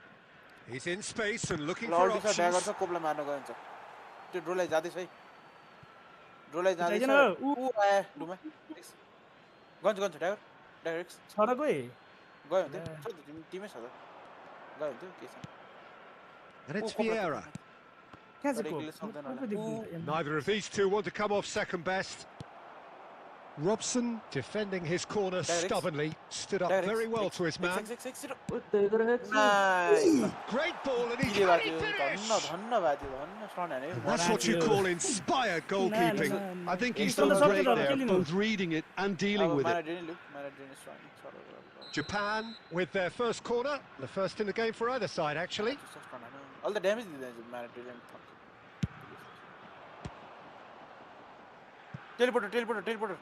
He's in space and looking for options. And it's Vieira. Neither of these two want to come off second best. Robson, defending his corner stubbornly, stood up very well to his man. Great ball, and he can finish! And that's what you call inspired goalkeeping. I think he's done great there, both reading it and dealing with it. Japan with their first corner, the first in the game for either side, actually. All the damage teleporter.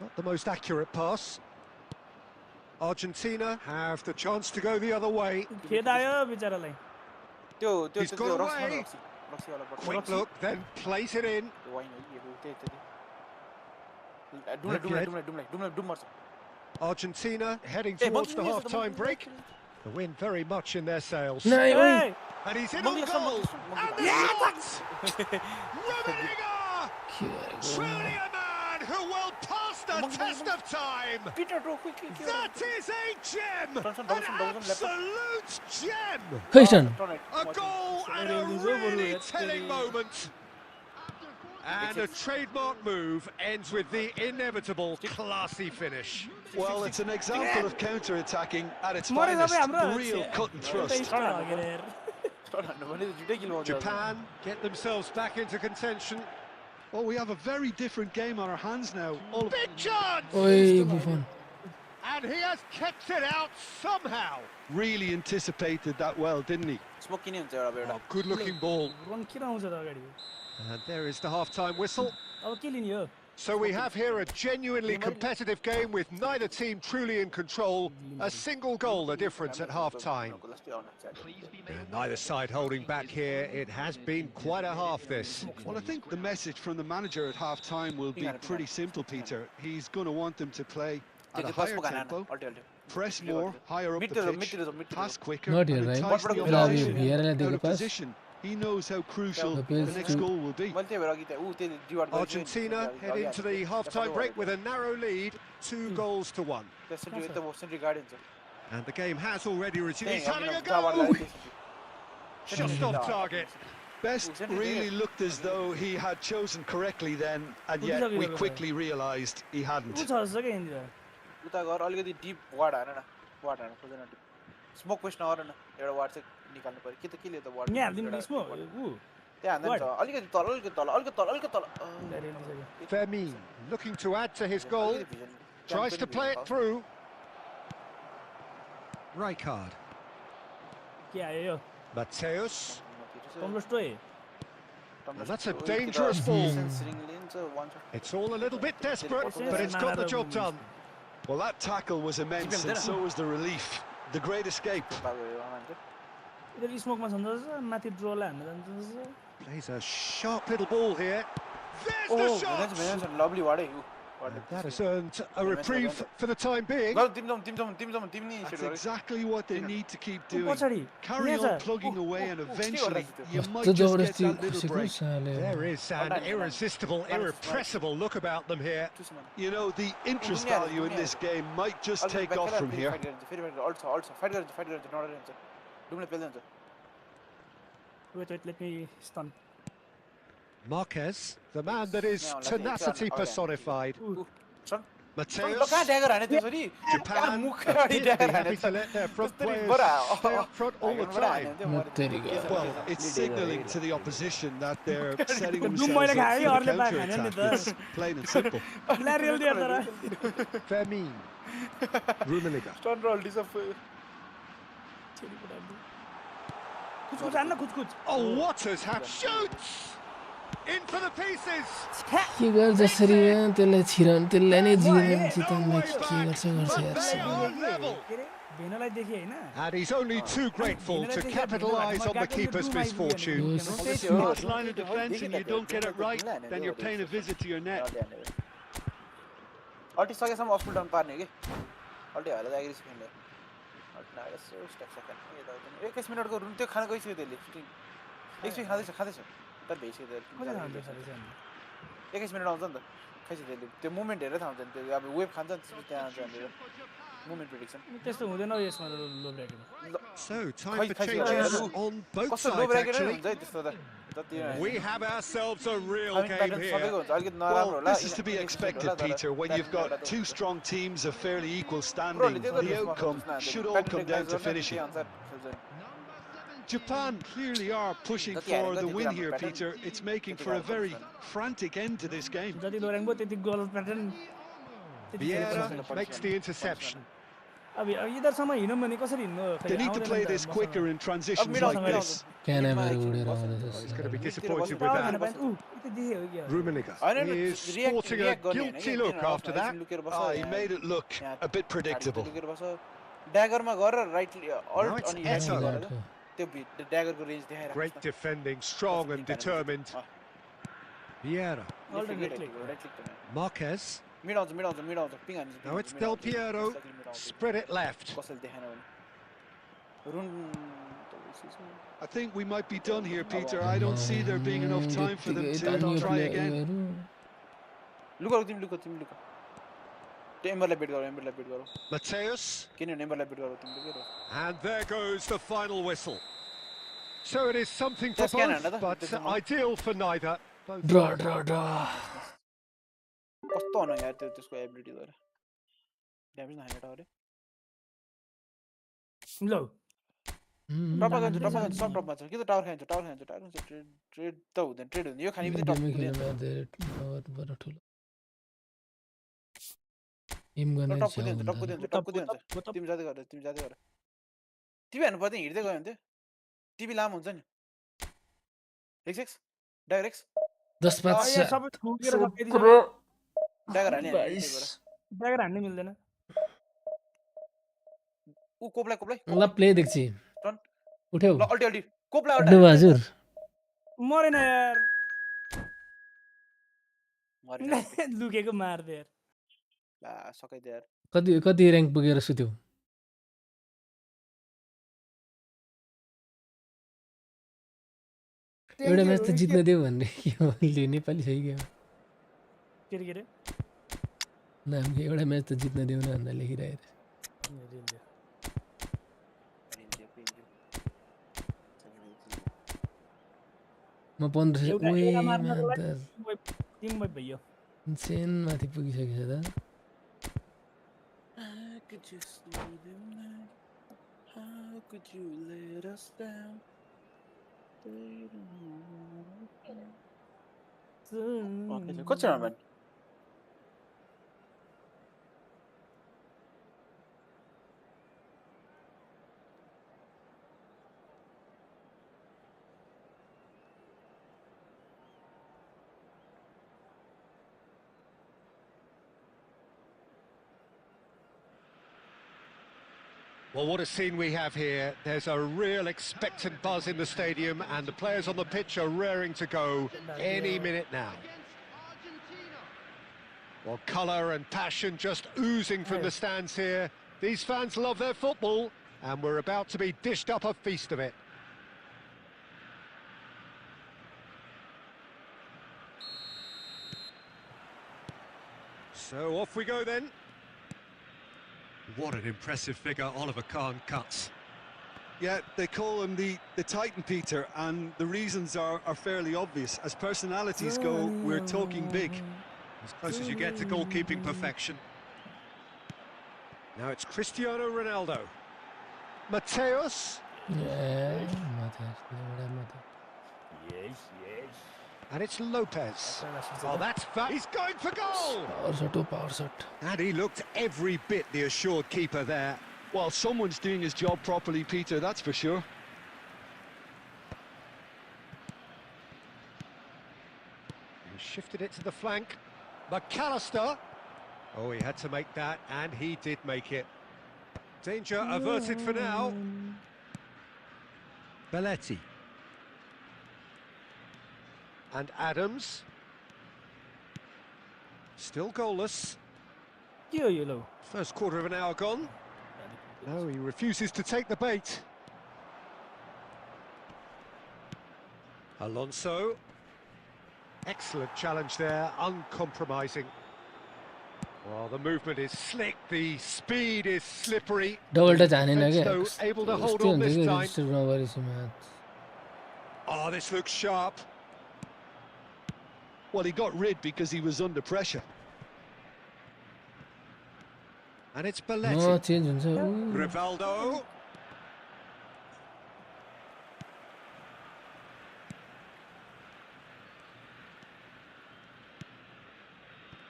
Not the most accurate pass. Argentina have the chance to go the other way. He's got away. Quick look, then place it in. Argentina heading towards the half-time break. The wind very much in their sails. And he's in on goal. And the shot! Rudiger! Truly a man who will pass the test of time. That is a gem! An absolute gem! A goal and a really telling moment. And a trademark move ends with the inevitable classy finish. Well, it's an example of counter-attacking at its finest. Real cut and thrust. Japan get themselves back into contention. Well, we have a very different game on our hands now. Big chance! And he has kept it out somehow. Really anticipated that well, didn't he? Oh, good-looking ball. And there is the half-time whistle. So we have here a genuinely competitive game with neither team truly in control. A single goal the difference at half-time. Neither side holding back here. It has been quite a half, this. Well, I think the message from the manager at half-time will be pretty simple, Peter. He's going to want them to play at a higher tempo, press more, higher up the pitch, pass quicker, and entice the opposition out of position. He knows how crucial the next goal will be. Argentina head into the half-time break with a narrow lead, 2-1. And the game has already resumed. He's having a go! Just off target. Best really looked as though he had chosen correctly then, and yet we quickly realised he hadn't. त्यहाँ हान्दैन छ अलिकति तल Fermin looking to add to his goal. Tries to play it through. Rijkaard. के आयो यो Mateus. टम्लोस्टोय And that's a dangerous ball. It's all a little bit desperate, but it's got the job done. Well, that tackle was immense, and so was the relief. The great escape. इधर स्मोकमा छन् जस्तो माथि ड्रोला हान्न जान्छ Plays a sharp little ball here. There's Oh, the shot! that's lovely वाडे And that has earned a reprieve for the time being. That's exactly what they need to keep doing. पछाडी Carry on plugging away, and eventually you might just get that little break. There is an irresistible, irrepressible look about them here. You know, the interest value in this game might just take off from here. wait let me stun Marquez, the man that is tenacity personified. Mateus, Japan, happy to let their front players stay up front all the time. Well, it's signaling to the opposition that they're setting Doom themselves मैले up खाएँ, for अरूले the पाए खाने नि counter-attack. त। It's plain and simple. ल्यारियल दिएर तर Fermin, Rummenigge. कुछ हान्न कुछ Oh, what has happened? Shoots! In for the pieces! के गर्छ जसरी त्यसलाई छिराउनु त्यसलाई नै जिताउनु के गर्छ यार भेनालाई देखे हैन And he's only too grateful to capitalise on the keeper's misfortune. Smart line of defence, and you don't get it right, then you're paying a visit to your net. अल्टी सकेसम्म अस्पुल डाउन पार्ने कि अल्टी हालेर जागिरी सिक्ने अल्टी नआएर यसो स्टेप सेकेन्ड 21 मिनेटको रुम त्यो खान गइसक्यो त्यसले shooting एकछिन खाँदैछ तर भइसक्यो त्यसले 21 मिनेट आउँछ नि त खैछ त्यसले त्यो मुभमेन्ट हेरेर थाहा हुन्छ नि त्यो अब वेभ खान्छ नि त्यहाँ आउँछ भनेर मुभमेन्ट प्रेडिक्सन त्यस्तो हुँदैन यसमा लो bracket So, time for changes on both कस्तो लो sides ब्रेकेट actually. हुन्छ है त्यस्तो त We have ourselves a real हामी game प्याटर्न here. सबैको हुन्छ अलिकति नराम्रो Well, होला this is to be expected, Peter. When you've got two strong teams of fairly equal standing, the outcome should all come down to finishing. Japan clearly are pushing for the win here, Peter. It's making for a very frantic end to this game. जति दोराङ भयो त्यति गोल pattern Vieira makes the interception. अब इधरसम्म हिँड्यौँ भने कसरी हिँड्नु They need to play this quicker in transitions like this. क्यानाबाट उडेर आउँदैछ He's going to be disappointed with that. Rummenigge is sporting a guilty look after that. He made it look a bit predictable. ड्यागरमा गएर right Now alt it's अनि Eto'o. गरेर त्यो ड्यागरको range देखाइराख्छ Great defending, strong and determined. Vieira, Marquez. Mid आउँछ पिङ हान्छ Now it's Del Piero. Spread it left. कसैले देखाएन भने run I think we might be done here, Peter. I don't see there being enough time for them to try again. Look तिमी त्यो एम्बरलाई बेट गरौ Mateus. किन एम्बरलाई बेट गरौ तिमीले के And there goes the final whistle. So it is something for Yes, Canada, both, but this is ideal for neither. Both ड्र कस्तो हुन यार त्यसको एबिलिटी गरे ड्यामेज नखाने टावरे ल टपमा सब टपमा छ कि त टावर खान्छ ट्रेड त हुँदैन ट्रेड हुँदैन यो खाने बित्तिकै टप बरु ठुलो एम गर्ने टप कुदिन्छ तिमी जाँदै गर टिभी हेर्नु पर्दैन हिँड्दै गयो भने त्यो टिभी लामो हुन्छ नि एक्स डाइरेक्ट 10-5 सबै ठुकेर सबै ड्यागर हाने ड्यागर हान्नै मिल्दैन उ कोप्लाई ल प्ले देख्छि उठ्यौ ल अल्टी कोप्लाई उठ्नु हजुर मरेन यार लुकेको मार्दे यार ला सकाइदे यार कति र्याङ्क पुगेर सुत्यौ एउटा म्याच त जित्न देऊ भन्ने के हो नेपाली सही के हो के रे नाम एउटा म्याच त जित्न देऊ न भनेर लेखिरहेको म 1500 टिम मै भइयो सेन माथि पुगिसकेछ त कति run man? Well, what a scene we have here. There's a real expectant buzz in the stadium, and the players on the pitch are raring to go any minute now. Well, colour and passion just oozing from the stands here. These fans love their football, and we're about to be dished up a feast of it. So off we go then. What an impressive figure Oliver Kahn cuts. Yeah, they call him the Titan, Peter, and the reasons are fairly obvious. As personalities go, we're talking big. As close as you get to goalkeeping perfection. Now it's Cristiano Ronaldo. Mateus. Yeah, And it's Lopez. Oh, that's he's going for goal! power shot. And he looked every bit the assured keeper there. Well, someone's doing his job properly, Peter, that's for sure. He shifted it to the flank. McAllister. Oh, he had to make that, and he did make it. Danger averted for now. Belletti. And Adams. Still goalless. Yellow. First quarter of an hour gone. No, he refuses to take the bait. Alonso. Excellent challenge there, uncompromising. Well, the movement is slick, the speed is slippery. Double touch आने लगे. Though able to hold on this time. Oh, this looks sharp. Well, he got rid because he was under pressure. And it's Belletti. No change हुन्छ. Rivaldo.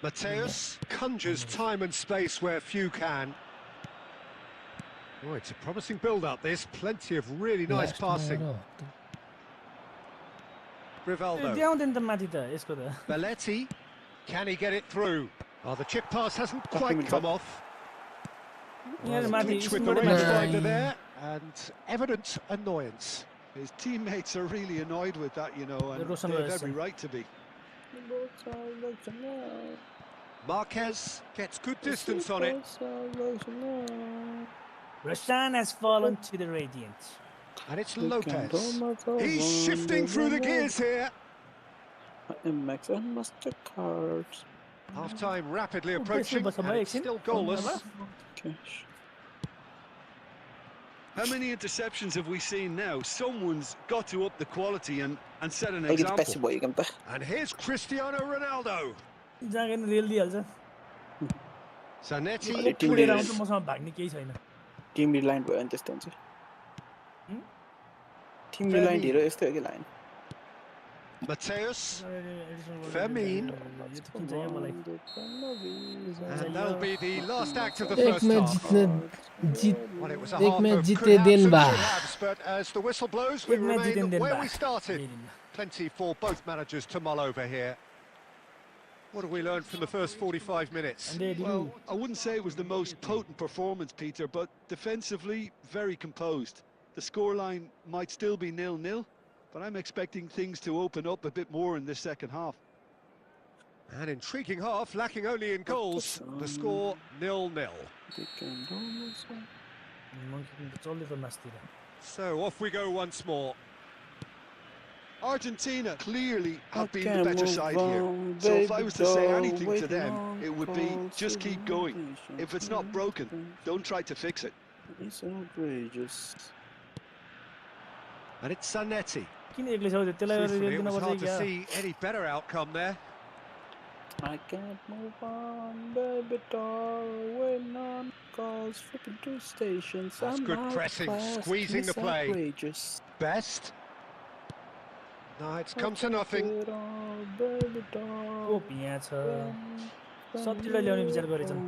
Mateus conjures time and space where few can. Oh, it's a promising build-up, this. Plenty of really nice passing. Rivaldo. Belletti. Can he get it through? Oh, the chip pass hasn't quite come off. Clinch with the rangefinder there, and evident annoyance. His teammates are really annoyed with that, you know, and they have every right to be. Marquez gets good distance on it. Rashan has fallen to the Radiant. And it's Lopez. He's shifting through the gears here. Max and Mastercards. Half-time rapidly approaching, and it's still goalless. How many interceptions have we seen now? Someone's got to up the quality and set an example. And here's Cristiano Ronaldo. Zanetti. Team reliant भयो नि त्यस्तो हुन्छ Team reliant hero यस्तै हो के line Mateus. Fermin. And that'll be the last act of the first half. Well, it was a half of could have, should have, but as the whistle blows, we remain where we started. Plenty for both managers to mull over here. What have we learned from the first 45 minutes? Well, I wouldn't say it was the most potent performance, Peter, but defensively, very composed. The scoreline might still be 0-0, but I'm expecting things to open up a bit more in this second half. An intriguing half, lacking only in goals. The score 0-0. So off we go once more. Argentina clearly have been the better side here. So if I was to say anything to them, it would be just keep going. If it's not broken, don't try to fix it. It's outrageous. And it's Zanetti. Truthfully, it was hard to see any better outcome there. I can't move on, baby doll, waiting on calls, flipping through stations. That's good pressing, squeezing the play. Outrageous. Best. No, it's come to nothing. कोप यहाँ छ सब्जीलाई ल्याउने विचार गरेछन्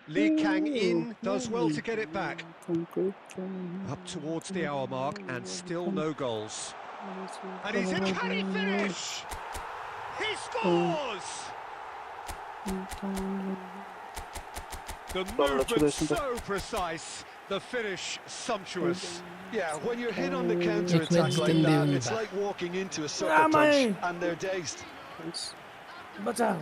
Lee Kang In does well to get it back. Up towards the hour mark and still no goals. And he's in. Can he finish? He scores! The movement so precise, the finish sumptuous. Yeah, when you're hit on the counter attack like that, it's like walking into a sucker punch and they're dazed. बचाऊ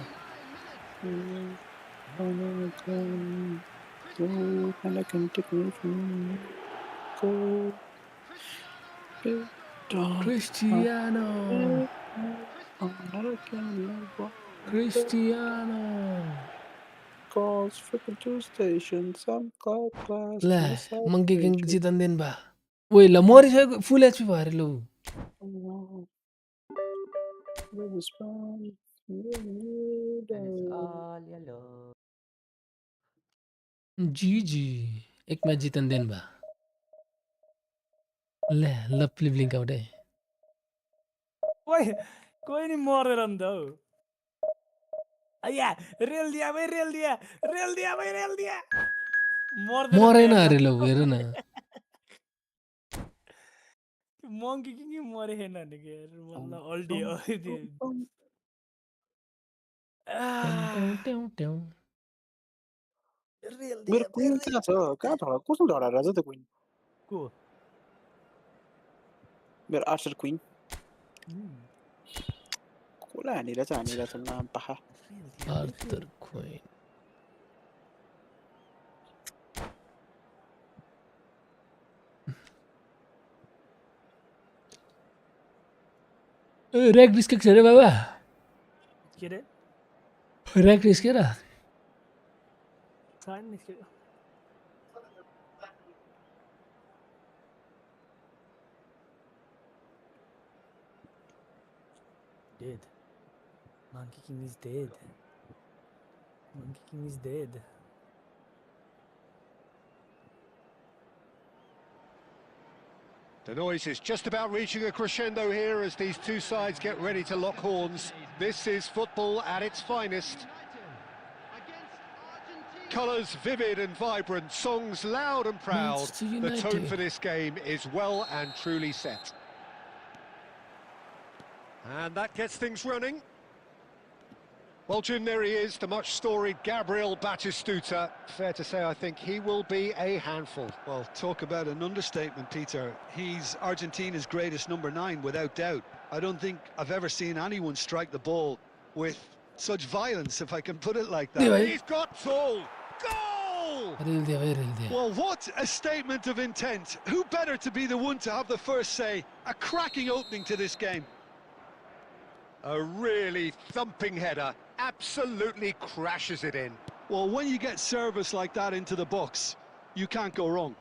Cristiano. Calls freaking two stations, some cloud class. ला monkey king जितन्देन बा ओइ ल मरिसक्यो full HP भएर लु All yellow. जी एक match जितन्देन बा ला लप्ली blink out है कोही नि मरेर नि त हौ अया रेल दिया भाइ रेल दिया भाइ रेल दिया मरेन अरे लौ हेर न मङ्की किङ मरेन नि के मतलब अल्टी मेरो क्वीन कहाँ छ कसले झडाएर छ त क्वीन को मेरो आर्चर क्वीन कसलाई हानिरहेछ नाम पाखा आर्थर क्वीन ऱ्याक डिस्केक छ रे बाबा के रे ऱ्याक डिस्केर छैन निस्केको dead Monkey King is dead The noise is just about reaching a crescendo here as these two sides get ready to lock horns. This is football at its finest. Colours vivid and vibrant, songs loud and proud. The tone for this game is well and truly set. And that gets things running. Well, Jim, there he is, the much-storied Gabriel Batistuta. Fair to say, I think he will be a handful. Well, talk about an understatement, Peter. He's Argentina's greatest number 9, without doubt. I don't think I've ever seen anyone strike the ball with such violence, if I can put it like that. He's got tall. Goal! Well, what a statement of intent. Who better to be the one to have the first say? A cracking opening to this game. A really thumping header, absolutely crashes it in. Well, when you get service like that into the box, you can't go wrong.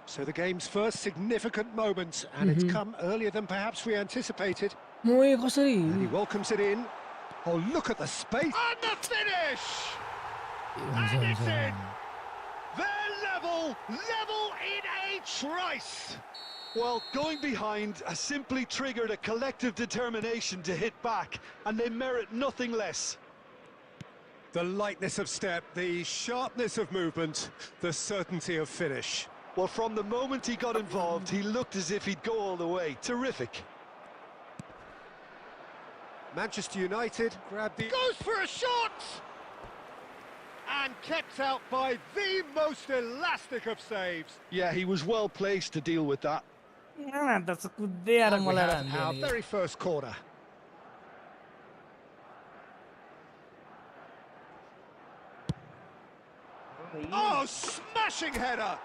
So the game's first significant moment, and it's come earlier than perhaps we anticipated. And he welcomes it in. Oh, look at the space. And the finish! And it's in! They're level in a trice! Well, going behind has simply triggered a collective determination to hit back, and they merit nothing less. The lightness of step, the sharpness of movement, the certainty of finish. Well, from the moment he got involved, he looked as if he'd go all the way. Terrific. Manchester United grabbed the... Goes for a shot! And kept out by the most elastic of saves. Yeah, he was well placed to deal with that. And we have our very first corner. Oh, smashing header!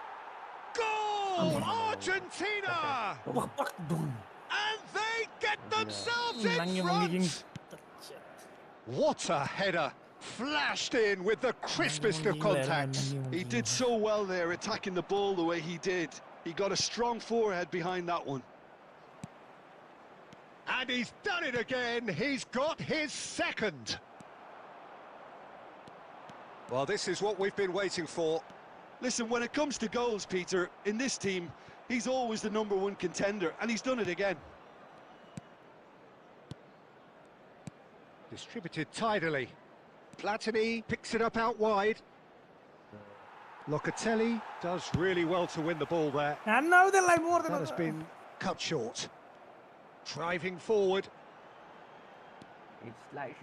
Goal! Argentina! And they get themselves in front! What a header! Flashed in with the crispest of contacts. He did so well there, attacking the ball the way he did. He got a strong forehead behind that one. And he's done it again. He's got his second. Well, this is what we've been waiting for. Listen, when it comes to goals, Peter, in this team, he's always the #1 contender, and he's done it again. Distributed tidily. Platini picks it up out wide. Locatelli does really well to win the ball there. And now they're like more than That has been cut short. Driving forward. It's like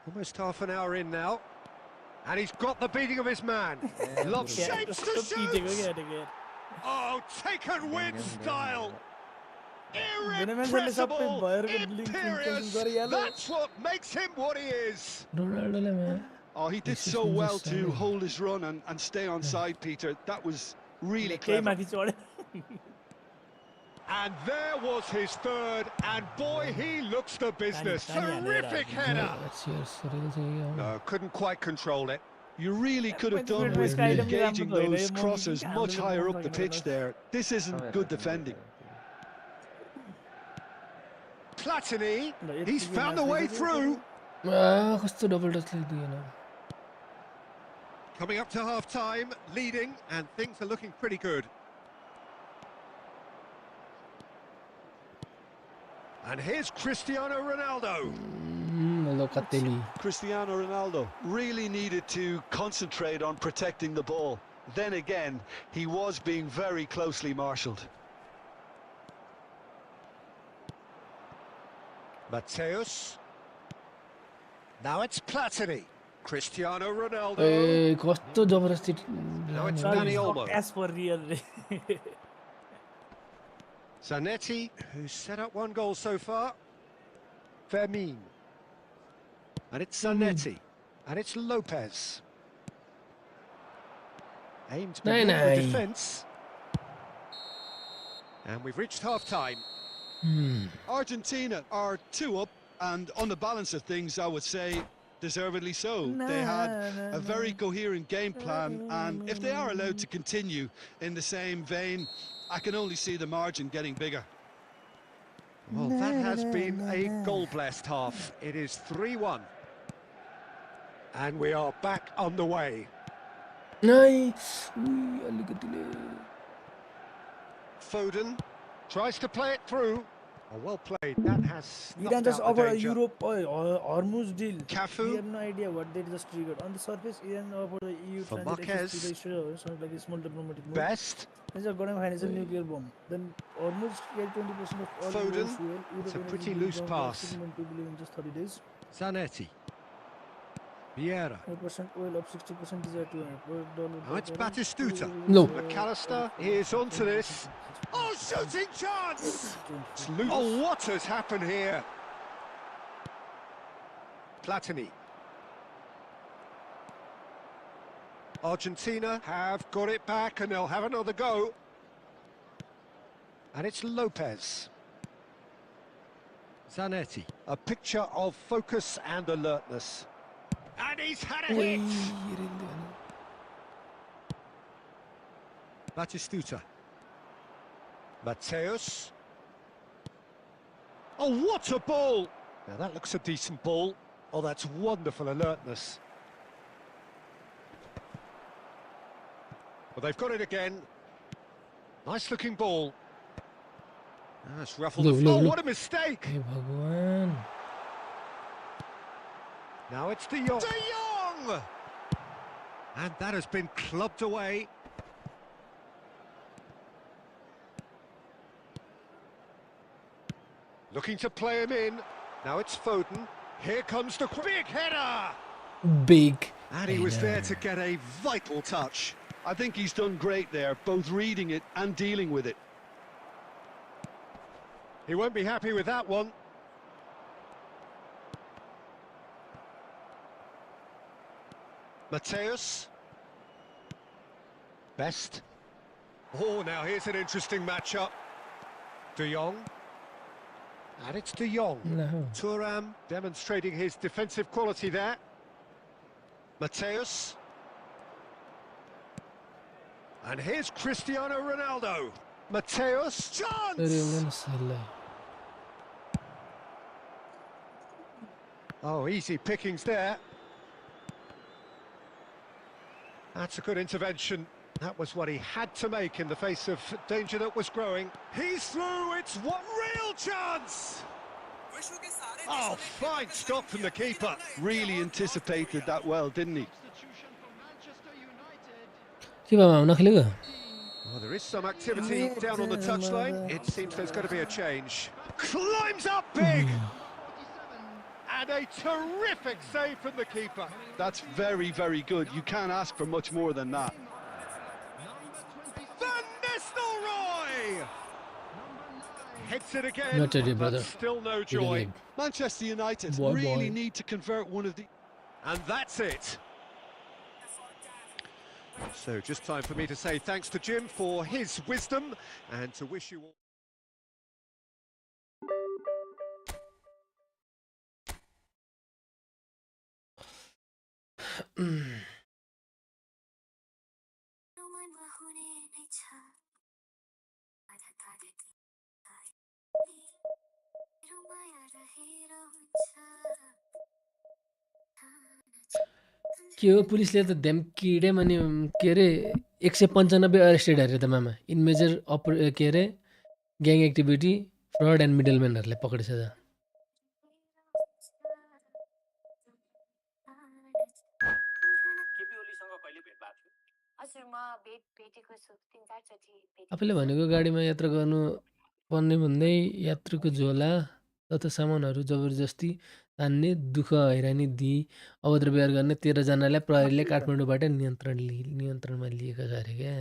Almost half an hour in now. And he's got the beating of his man. Loves shapes to shoot. Oh, taken win style. Irrepressible, imperious. That's what makes him what he is. Oh, he did so well to hold his run and stay on side, Peter. That was really clever. And there was his third, and boy, he looks the business. Terrific header. No, couldn't quite control it. You really could have done with engaging those crosses much higher up the pitch there. This isn't good defending. Platini, he's found a way through. Coming up to half-time, leading, and things are looking pretty good. And here's Cristiano Ronaldo. Cristiano Ronaldo really needed to concentrate on protecting the ball. Then again, he was being very closely marshalled. Mateus. Now it's Platini. Cristiano Ronaldo. Now it's Dani Olmo. As for real. Zanetti, who's set up one goal so far. Fermin. And it's Zanetti. And it's Lopez. Aimed beneath the defence. And we've reached half-time. Argentina are 2 up, and on the balance of things, I would say deservedly so. They had a very coherent game plan, and if they are allowed to continue in the same vein, I can only see the margin getting bigger. Well, that has been a goal-blessed half. It is 3-1. And we are back on the way. Foden tries to play it through. Oh, well played. That has Iran just offered a Europe Hormuz deal. Cafu. We have no idea what they just triggered. On the surface, Iran offered the EU For transit access to the Marquez. Israel, sounds like a small diplomatic move. Best. It's a Konami financial nuclear bomb. Then Hormuz get 20% of all Foden. Europe's fuel. It's a Europe pretty energy loose down pass. 6.2 billion in just 30 days. Zanetti. Vieira. 5% oil up 60% desire to $100. Now it's Batistuta. No. McAllister is onto this. Oh, shooting chance! Oh, what has happened here? Platini. Argentina have got it back and they'll have another go. And it's Lopez. Zanetti. A picture of focus and alertness. And he's had a hit! Batistuta. Mateus. Oh, what a ball! Now that looks a decent ball. Oh, that's wonderful alertness. Well, they've got it again. Nice looking ball. That's ruffled the floor. What a mistake! Now it's De Jong. De Jong! And that has been clubbed away. Looking to play him in. Now it's Foden. Here comes the big header. Big. And he was there to get a vital touch. I think he's done great there, both reading it and dealing with it. He won't be happy with that one. Mateus. Best. Oh, now here's an interesting matchup. De Jong. And it's De Jong. No. Thuram demonstrating his defensive quality there. Mateus. And here's Cristiano Ronaldo. Mateus. Chance! Oh, easy pickings there. That's a good intervention. That was what he had to make in the face of danger that was growing. He's through, it's one real chance! Oh, fine stop from the keeper. Really anticipated that well, didn't he? Well, there is some activity down on the touchline. It seems there's going to be a change. Climbs up big! And a terrific save from the keeper. That's very, very good. You can't ask for much more than that. Van Nistelrooy! Hits it again, Not ready, brother. but still no joy. Manchester United Boy, really boy. need to convert one of the... And that's it. So just time for me to say thanks to Jim for his wisdom and to wish you all... के हो पुलिसले त धम्किडे अनि के अरे 195 arrested अरे त मामा इन major के अरे ग्याङ एक्टिभिटी फ्रड एन्ड मिडलम्यानहरूलाई पक्रेछ त आफूले भनेको गाडीमा यात्रा गर्नु पर्ने भन्दै यात्रुको झोला तथा सामानहरू जबरजस्ती तान्ने दुःख हैरानी दिई अभद्र व्यवहार गर्ने 13 जनालाई प्रहरीले काठमाडौँबाट नियन्त्रणमा लिएका छ अरे क्या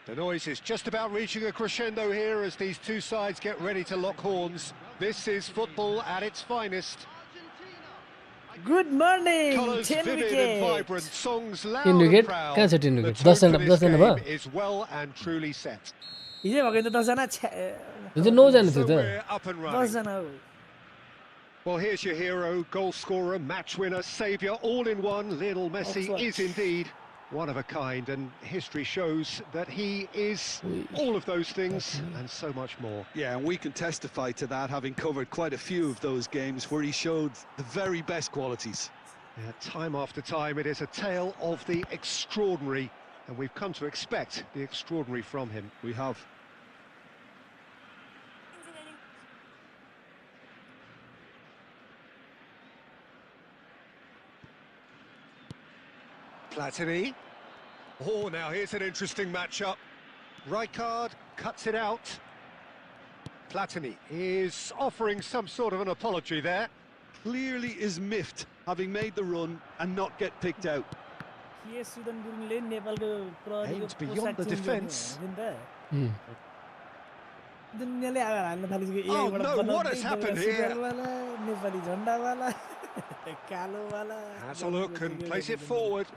The noise is just about reaching a crescendo here as these two sides get ready to lock horns. This is football at its finest. Good morning. Colours 10 vivid and wicket. vibrant, songs loud 10 and wicket? proud. कहाँ छ 10 The wicket? tone 10 जना for this 10 जना भयो? game is well and truly set. हिजो भएको त 10 जना हिजो 9 जना So थियो त we're up and 10 running. जना हो Well, here's your hero, goal scorer, match winner, saviour, all in one. Lionel Messi Excellent. is indeed one of a kind, and history shows that he is all of those things and so much more. Yeah, and we can testify to that, having covered quite a few of those games where he showed the very best qualities. Yeah, time after time, it is a tale of the extraordinary, and we've come to expect the extraordinary from him. We have. Platini. Oh, now here's an interesting matchup. Rijkaard cuts it out. Platini is offering some sort of an apology there. Clearly is miffed, having made the run and not get picked out. के सुदन गुरुङले नेपालको प्रहरीको Aimed beyond पोसाक the change defence. गर्ने हो हुँ। दुनियाँले अब हाल्न थालिसक्यो Oh, एआईबाट no, बनाउँदै what has happened Deura here? सुरुवालवाला, Nepali झन्डावाला कालोवाला Has a look and plays it forward.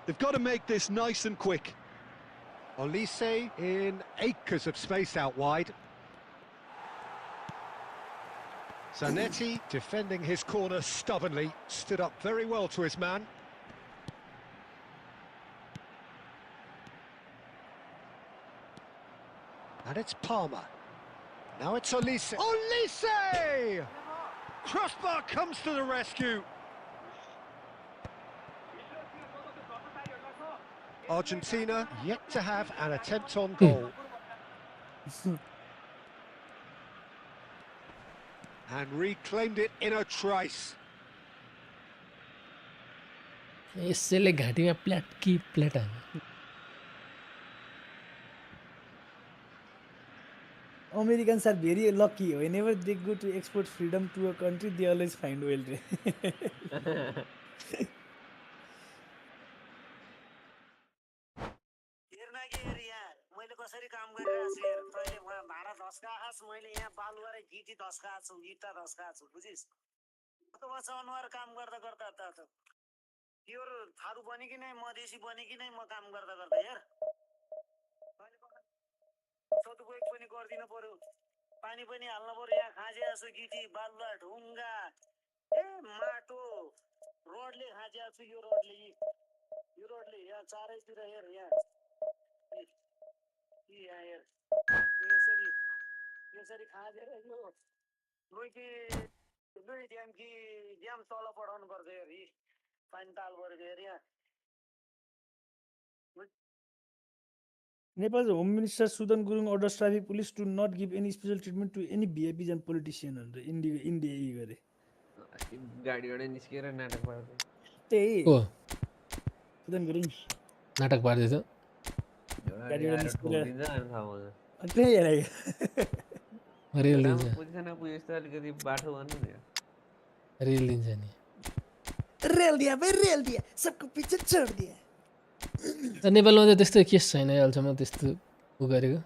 They've got to make this nice and quick. Olise in acres of space out wide. Zanetti defending his corner stubbornly, stood up very well to his man. And it's Palmer. Now it's Olise. Olise! Crossbar comes to the rescue. Argentina yet to have an attempt on goal. And reclaimed it in a trice. यसैले घाँटीमा प्ल्याट हाल्यो Americans are very lucky. Whenever they go to export freedom to a country, they always find oil. कसरी काम गरिरहेको छु यार तैँले वहाँ भाडा धस्का खास मैले यहाँ बालुवा र गिटी धस्का छु इट्टा धस्का छु बुझिस् त बच्चा अनुहार काम गर्दा गर्दा त प्योर थारू बने कि नै मधेसी बने कि नै म काम गर्दा गर्दा यार सदुपयोग पनि गर्दिनु पर्यो पानी पनि हाल्नु पर्यो यहाँ खाँजिया छु गिटी बालुवा ढुङ्गा ए माटो रोडले खाँजिया छु यो रोडले यहाँ चारैतिर हेर यहाँ यार यसरी खाँदेर यो दुई ड्याम तल पठाउनु पर्छ यार पानी ताल परेको यार यहाँ Nepal's Home Minister Sudan Gurung orders traffic police to not give any special treatment to any VIPs and politicians. India गरे गाडीबाट निस्केर नाटक पार्दै त्यही हो सुदन गुरुङ नाटक पार्दैछ गाडीबाट निस्केर ठोकिन्छ अनि थाहा हुन्छ त्यही हेरे रेल दिन्छ पोजिसनमा पुगेछ त अलिकति बाटो भन्नु नि रेल दिन्छ नि रेल दिया भाइ रेल दिया सबको पीछे छोड दिया नेपालमा त त्यस्तो केस छैन अहिलेसम्म त्यस्तो उ गरेको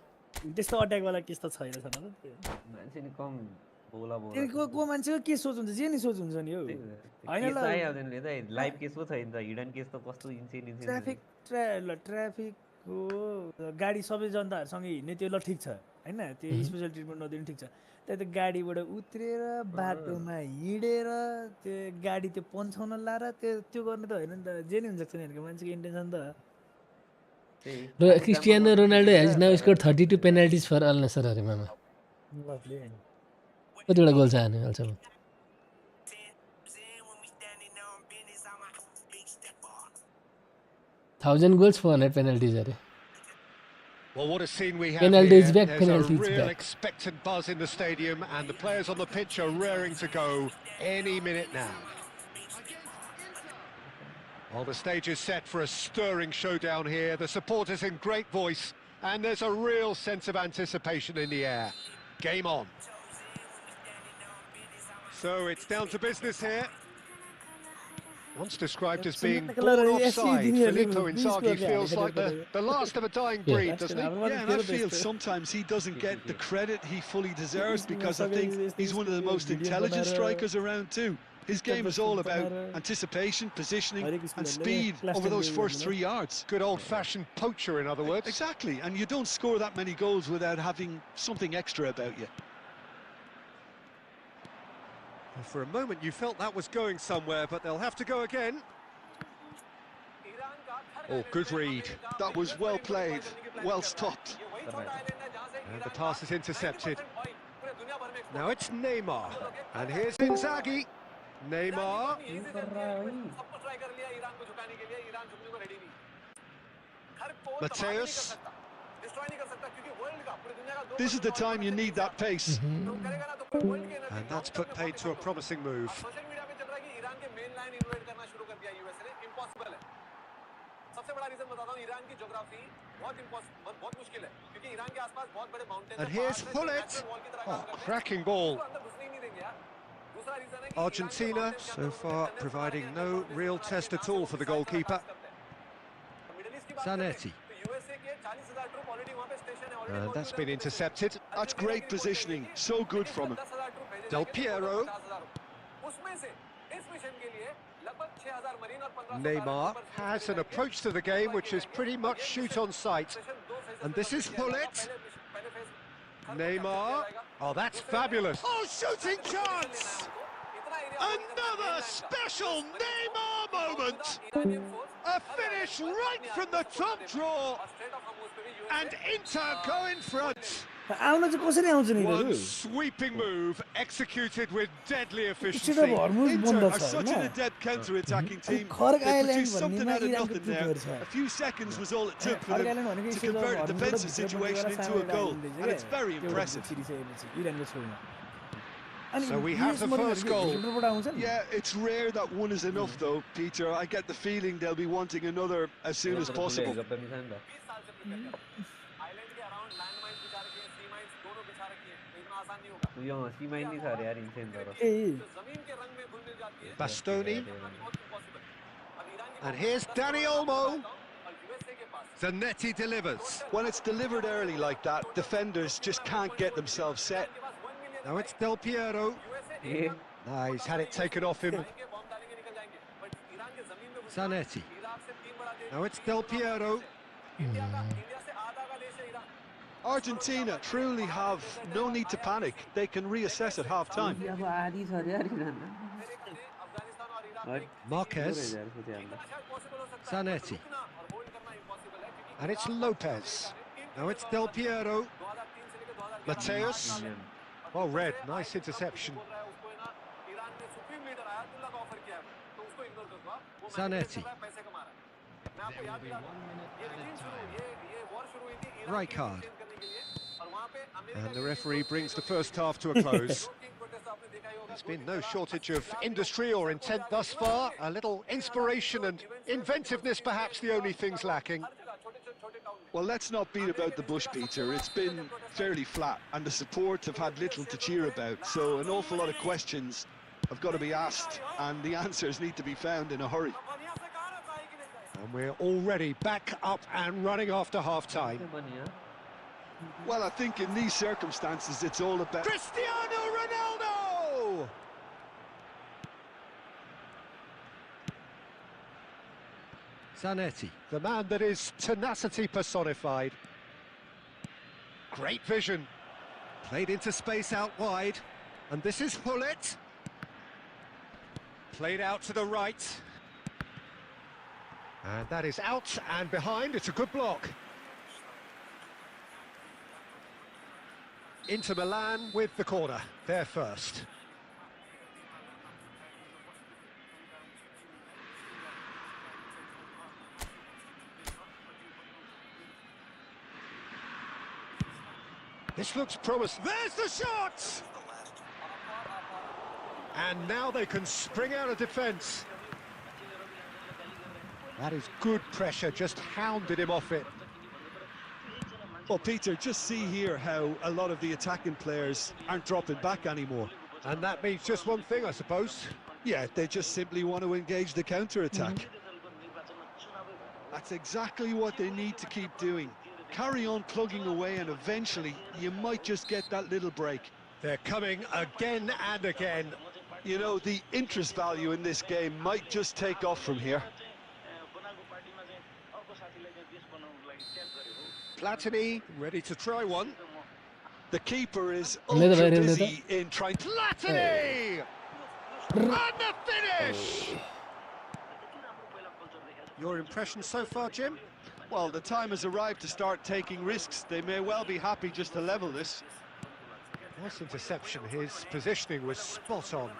त्यस्तो अट्याक वाला केस त छैन छ न मान्छे नि कम बोला को मान्छेको के सोच हुन्छ जे नि सोच हुन्छ नि हो हैन ल चाहिहाल्दैन नि त लाइभ केस पो छैन त हिडन केस त कस्तो इन्सेन ट्राफिक हो गाडी सबै जनताहरुसँगै हिँड्ने त्यो ल ठीक छ हैन त्यो स्पेशल ट्रिटमेन्ट नदिनु ठीक छ त्यही त गाडीबाट उत्रेर बाटोमा हिँडेर त्यो गाडी त्यो पन्छाउन लाएर त्यो गर्ने त होइन नि त जे नि हुन्छ यहाँको मान्छेको इन्टेन्सन त र Cristiano Ronaldo has now scored 32 penalties for Al Nassr अरे मामा कतिवटा गोल छ हाने अहिलेसम्म $1000 goals 400 penalties are. Well, what a scene we have Penalties here. back, There's penalties a real back. expectant buzz in the stadium, and the players on the pitch are raring to go any minute now. Well, the stage is set for a stirring showdown here. The supporters in great voice, and there's a real sense of anticipation in the air. Game on. So it's down to business here. Once described as being born offside, Filippo Inzaghi feels like the last of a dying breed, doesn't he? Yeah, and I feel sometimes he doesn't get the credit he fully deserves because I think he's one of the most intelligent strikers around too. His game is all about anticipation, positioning and speed over those first 3 yards. Good old-fashioned poacher, in other words. Exactly, and you don't score that many goals without having something extra about you. For a moment you felt that was going somewhere, but they'll have to go again. Oh, good read. That was well played, well stopped. And the pass is intercepted. Now it's Neymar, and here's Inzaghi. Neymar. Mateus. This is the time you need that pace. And that's put paid to a promising move. And here's Hullet. Oh, cracking ball. Argentina so far providing no real test at all for the goalkeeper. Zanetti. And that's been intercepted. That's great positioning, so good from him. Del Piero. Neymar has an approach to the game which is pretty much shoot on sight. And this is Hullet. Neymar. Oh, that's fabulous. Oh, shooting chance! Another special Neymar moment! A finish right from the top draw! And Inter go in front! आउन चाहिँ कसरी आउँछ नि One sweeping move executed with deadly efficiency. छिटो भर्मुस Inter बन्द are छ such an हैन adept counter-attacking team. Kharg They island produced something भन्नेमा out of इरानको nothing there. प्लेयर छ A few seconds was all it took for Kharg them island भनेको to stage convert a भर्मुबाट defensive भित्र situation परेर into a goal, सानो and it's very impressive. इरानको छेउमा So we have the first goal. Yeah, it's rare that one is enough though, Peter. I get the feeling they'll be wanting another as soon as possible. Bastoni. And here's Dani Olmo. Zanetti delivers. When it's delivered early like that, defenders just can't get themselves set. Now it's Del Piero. A He's had it taken off him. Zanetti. Now it's Del Piero. Argentina truly have no need to panic. They can reassess at half-time. अब आधी छ रे यार Iran Marquez. Zanetti. And it's Lopez. Now it's Del Piero. Mateus. Well read, nice interception. Zanetti. Rijkaard. And the referee brings the first half to a close. There's been no shortage of industry or intent thus far. A little inspiration and inventiveness, perhaps the only things lacking. Well, let's not beat about the bush, Peter. It's been fairly flat, and the support have had little to cheer about. So an awful lot of questions have got to be asked, and the answers need to be found in a hurry. And we're already back up and running after half-time. Well, I think in these circumstances, it's all about... Cristiano Ronaldo! Zanetti, the man that is tenacity personified. Great vision. Played into space out wide. And this is Hullet. Played out to the right. And that is out and behind. It's a good block. Inter Milan with the corner. They're first. This looks promising. There's the shot! And now they can spring out of defence. That is good pressure, just hounded him off it. Well, Peter, just see here how a lot of the attacking players aren't dropping back anymore. And that means just one thing, I suppose. Yeah, they just simply want to engage the counter-attack. That's exactly what they need to keep doing. Carry on plugging away, and eventually you might just get that little break. They're coming again and again. You know, the interest value in this game might just take off from here. Platini ready to try one. The keeper is ultra busy in trying... Platini! And the finish! Your impression so far, Jim? Well, the time has arrived to start taking risks. They may well be happy just to level this. Nice interception. His positioning was spot on.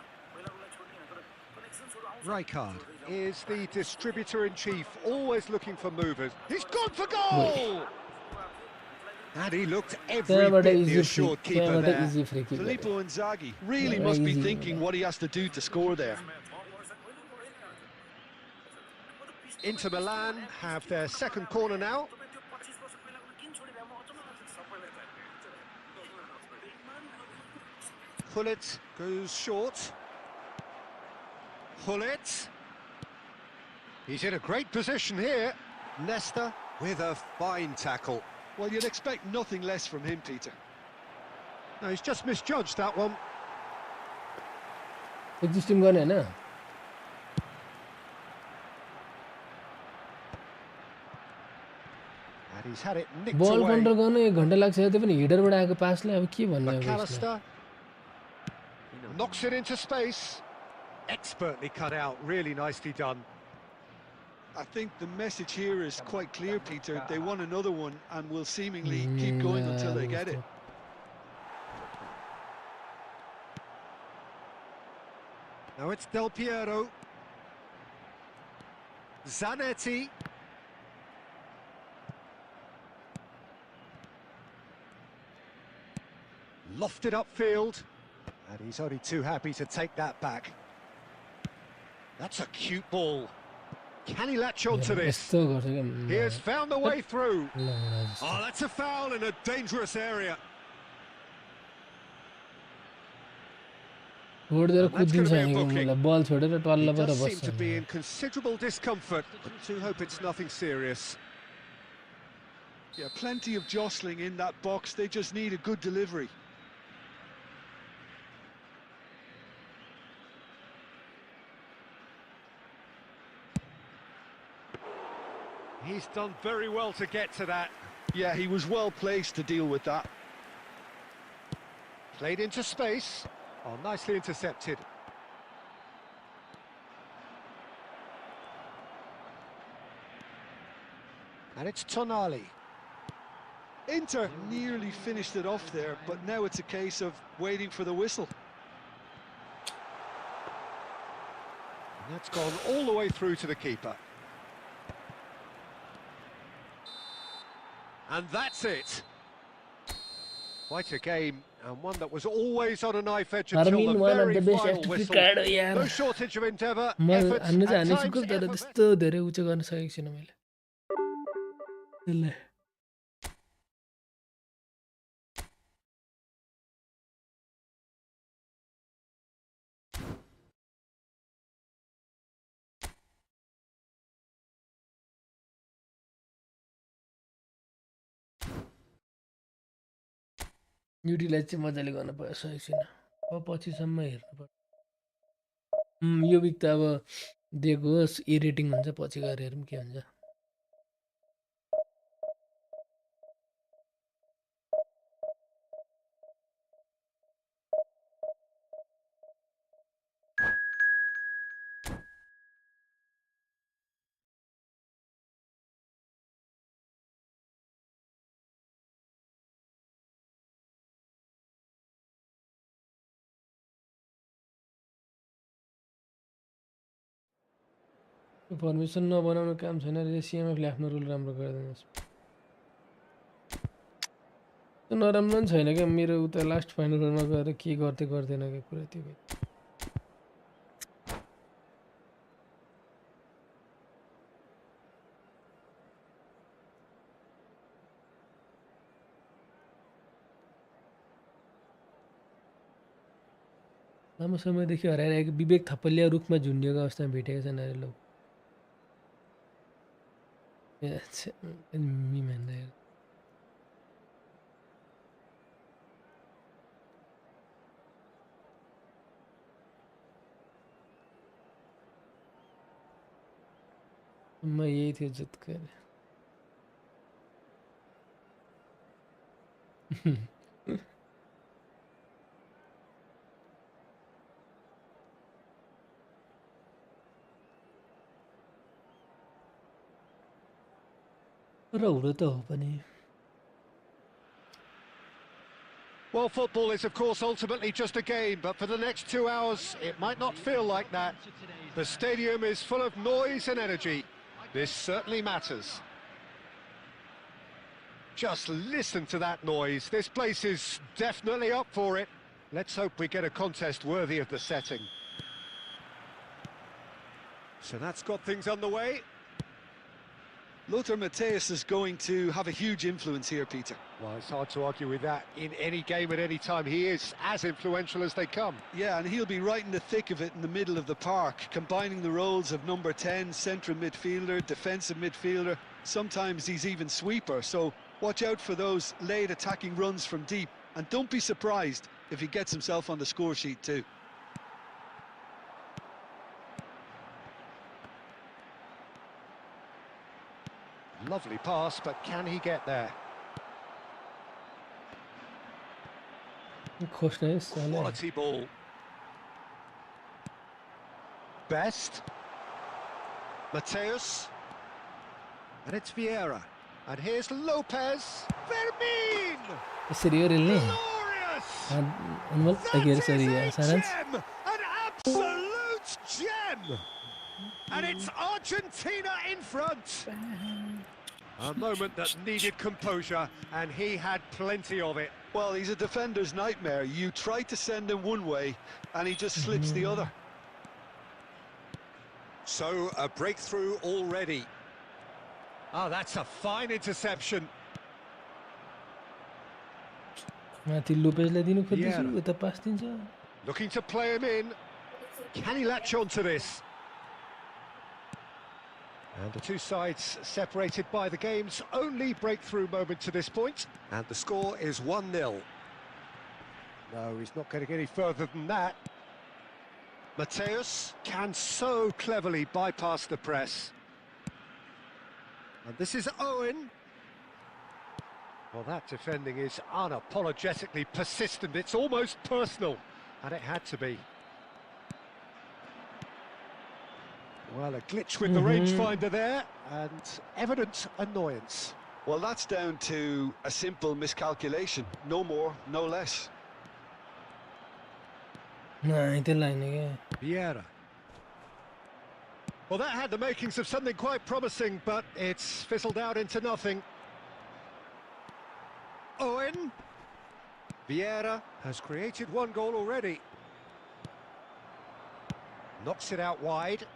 Rijkaard is the distributor-in-chief, always looking for movers. He's gone for goal! And he looked every bit the assured keeper there. Filippo Inzaghi really must be thinking what he has to do to score there. Inter Milan have their second corner now. Hullet goes short. Hullet. He's in a great position here. Nesta with a fine tackle. Well, you'd expect nothing less from him, Peter. No, he's just misjudged that one. Existing gun, है ना? And he's had it nicked Ball away. control गर्नु एक घण्टा लाग्छ त्यो पनि हिडरबाट आएको पासले अब के भन्नु अब यसमा McAllister knocks it into space. Expertly cut out, really nicely done. I think the message here is quite clear, Peter. They want another one and will seemingly keep going until they get it. Now it's Del Piero. Zanetti. Lofted upfield. And he's only too happy to take that back. That's a cute ball. Can he latch on to this? He has found the way through. Oh, that's a foul in a dangerous area. Ball he does seem to be in considerable discomfort. I do hope it's nothing serious. Yeah, plenty of jostling in that box. They just need a good delivery. He's done very well to get to that. Yeah, he was well placed to deal with that. Played into space. Oh, nicely intercepted. And it's Tonali. Inter nearly finished it off there, but now it's a case of waiting for the whistle. And that's gone all the way through to the keeper. And that's it. Quite a game, and one that was always on a knife edge until the very final whistle. No shortage of endeavour, effort, and times effort. Utilise चाहिँ मजाले गर्न पर्यो सकेको छैन अब पछिसम्म हेर्नु पर्छ यो Wick त अब दिएको होस् इरिटिङ हुन्छ पछि गएर हेरौँ के हुन्छ फर्मेसन नबनाउनु काम छैन रे सीएमएफले आफ्नो रुल राम्रो गरिदिनुहोस् नराम्रो पनि छैन क्या मेरो उता लास्ट फाइनलमा गएर के गर्दै गर्दैन क्या कुरा त्यो लामो समयदेखि हराइरहेको विवेक थपलिया रुखमा झुन्डिएको अवस्थामा भेटेको छन् अरे लोक म यही थियो जुत्को र त हो पनि Well, football is, of course, ultimately just a game, but for the next 2 hours, it might not feel like that. The stadium is full of noise and energy. This certainly matters. Just listen to that noise. This place is definitely up for it. Let's hope we get a contest worthy of the setting. So that's got things underway. Lothar Matthäus is going to have a huge influence here, Peter. Well, it's hard to argue with that. In any game at any time, he is as influential as they come. Yeah, and he'll be right in the thick of it in the middle of the park, combining the roles of number 10, central midfielder, defensive midfielder. Sometimes he's even sweeper, so watch out for those late attacking runs from deep. And don't be surprised if he gets himself on the score sheet too. Lovely pass, but can he get there? Quality ball. Best. Matthäus. And it's Vieira. And here's Lopez. Fermin! Glorious! That is a gem! An absolute gem! And it's Argentina in front. A moment that needed composure, and he had plenty of it. Well, he's a defender's nightmare. You try to send him one way, and he just slips the other. So, a breakthrough already. Oh, that's a fine interception. Looking to play him in. Can he latch on to this? And the two sides separated by the game's only breakthrough moment to this point. And the score is 1-0. No, he's not going to get any further than that. Mateus can so cleverly bypass the press. And this is Owen. Well, that defending is unapologetically persistent. It's almost personal, and it had to be. Well, a glitch with the rangefinder there, and evident annoyance. Well, that's down to a simple miscalculation. No more, no less. Vieira. Well, that had the makings of something quite promising, but it's fizzled out into nothing. Owen. Vieira has created one goal already. Knocks it out wide.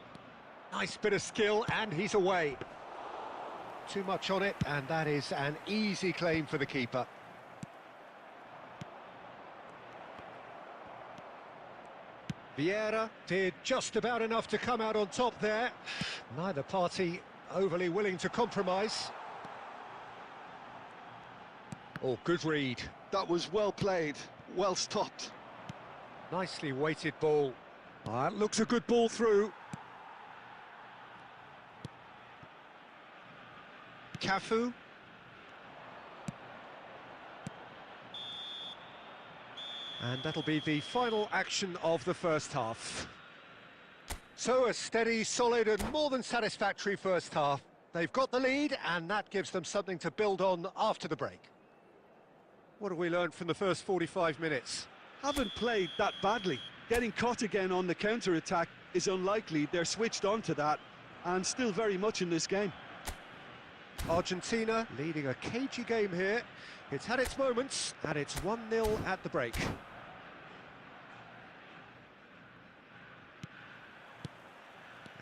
Nice bit of skill, and he's away. Too much on it, and that is an easy claim for the keeper. Vieira did just about enough to come out on top there. Neither party overly willing to compromise. Oh, good read. That was well played, well stopped. Nicely weighted ball. That looks a good ball through. Cafu. And that'll be the final action of the first half. So a steady, solid and more than satisfactory first half. They've got the lead and that gives them something to build on after the break. What have we learned from the first 45 minutes? Haven't played that badly. Getting caught again on the counter-attack is unlikely. They're switched on to that and still very much in this game. Argentina leading a cagey game here. It's had its moments and it's 1-0 at the break.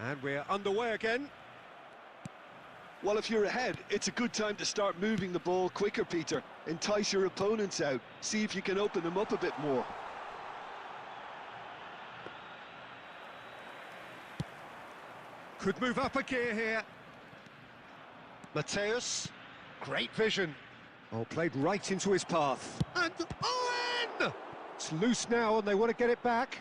And we're underway again. Well, if you're ahead, it's a good time to start moving the ball quicker, Peter. Entice your opponents out. See if you can open them up a bit more. Could move up a gear here. Mateus, great vision. Oh, played right into his path. And Owen! It's loose now and they want to get it back.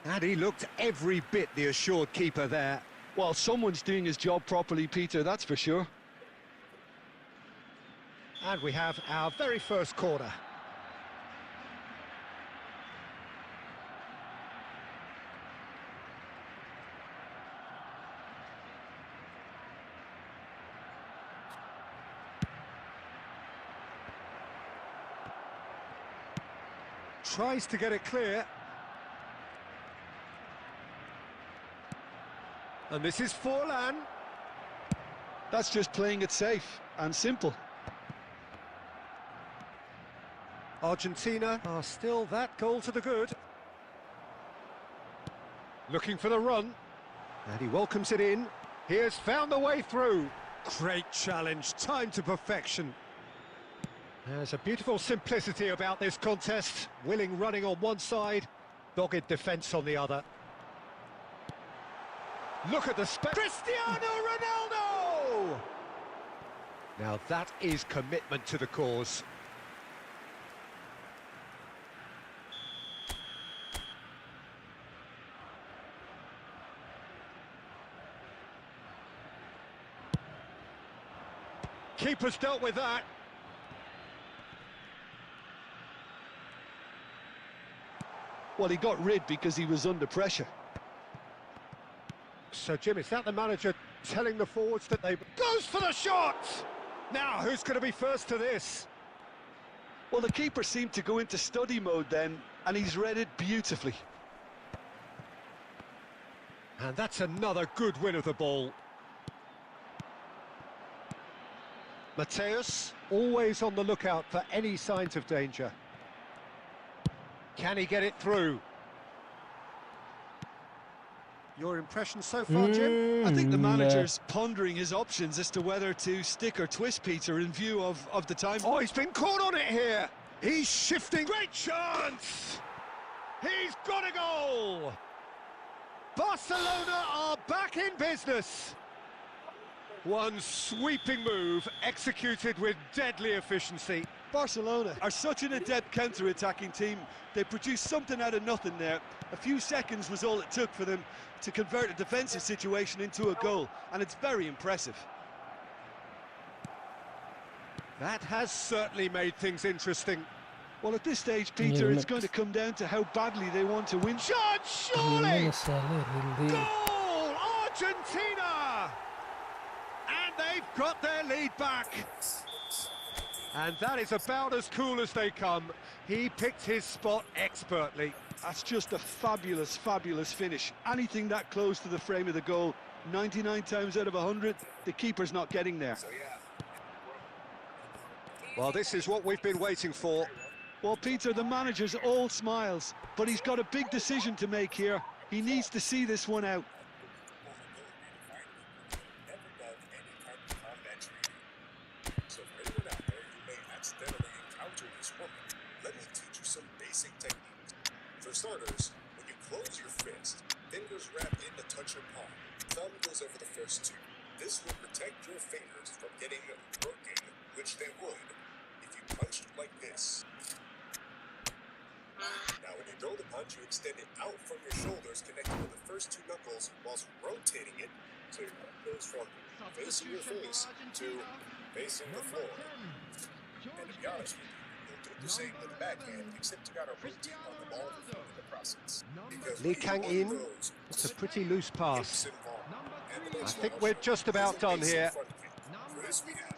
And he looked every bit the assured keeper there. Well, someone's doing his job properly, Peter, that's for sure. And we have our very first corner. Tries to get it clear. And this is Forlan. That's just playing it safe and simple. Argentina are still that goal to the good. Looking for the run. And he welcomes it in. He has found the way through. Great challenge, time to perfection. There's a beautiful simplicity about this contest. Willing running on one side, dogged defence on the other. Look at the Cristiano Ronaldo! Now that is commitment to the cause. Keeper's dealt with that. Well, he got rid because he was under pressure. So, Jim, is that the manager telling the forwards that they... Goes for the shot! Now, who's going to be first to this? Well, the keeper seemed to go into study mode then, and he's read it beautifully. And that's another good win of the ball. Mateus, always on the lookout for any signs of danger. Can he get it through? Your impression so far, Jim? I think the manager's pondering his options as to whether to stick or twist, Peter, in view of the time. Oh, he's been caught on it here. He's shifting. Great chance! He's got a goal! Barcelona are back in business. One sweeping move executed with deadly efficiency. Barcelona are such an adept counter-attacking team. They produced something out of nothing there. A few seconds was all it took for them to convert a defensive situation into a goal, and it's very impressive. That has certainly made things interesting. Well, at this stage, Peter, it's going to come down to how badly they want to win. Shot, surely! Goal! Argentina! And they've got their lead back. And that is about as cool as they come. He picked his spot expertly. That's just a fabulous, fabulous finish. Anything that close to the frame of the goal, 99 times out of 100, the keeper's not getting there. Well, this is what we've been waiting for. Well, Peter, the manager's all smiles, but he's got a big decision to make here. He needs to see this one out. So for anyone out there who may accidentally encounter this woman, let me teach you some basic techniques. For starters, when you close your fist, fingers wrap in to touch your palm. Thumb goes over the first two. This will protect your fingers from getting broken, which they would if you punched like this. Now when you throw the punch, you extend it out from your shoulders, connecting with the first two knuckles whilst rotating it, so your arm goes from facing your face to facing the floor. And to be honest with you, you'll do the same with the backhand, except you gotta rotate on the ball in the process. Because Lee Kang In, it's a pretty loose pass. I think we're just about done here.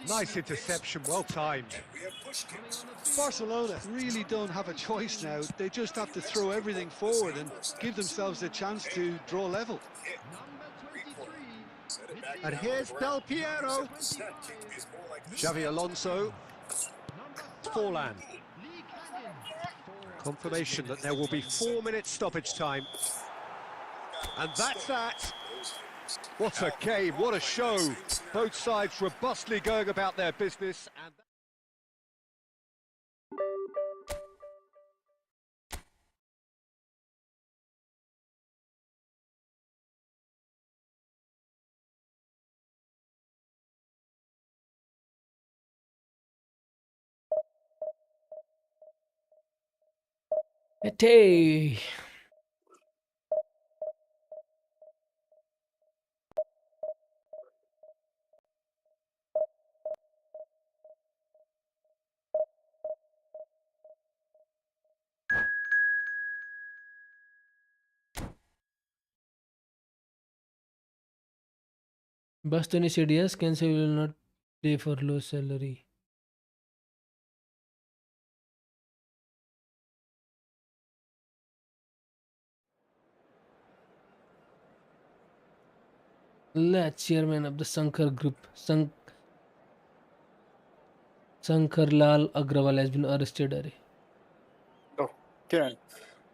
Nice interception, well timed. Barcelona really don't have a choice now. They just have to throw everything forward and give themselves a chance to draw level. And here's Del Piero. Xavi Alonso. Forlan. Confirmation that there will be 4 minutes stoppage time. And that's that. What a game, what a show. Both sides robustly going about their business. And Hey. Bastoni said yes, Kensei will not play for low salary. La chairman of the Sankar group, Sankar Lal Agrawal has been arrested. Are. Oh, Kiran.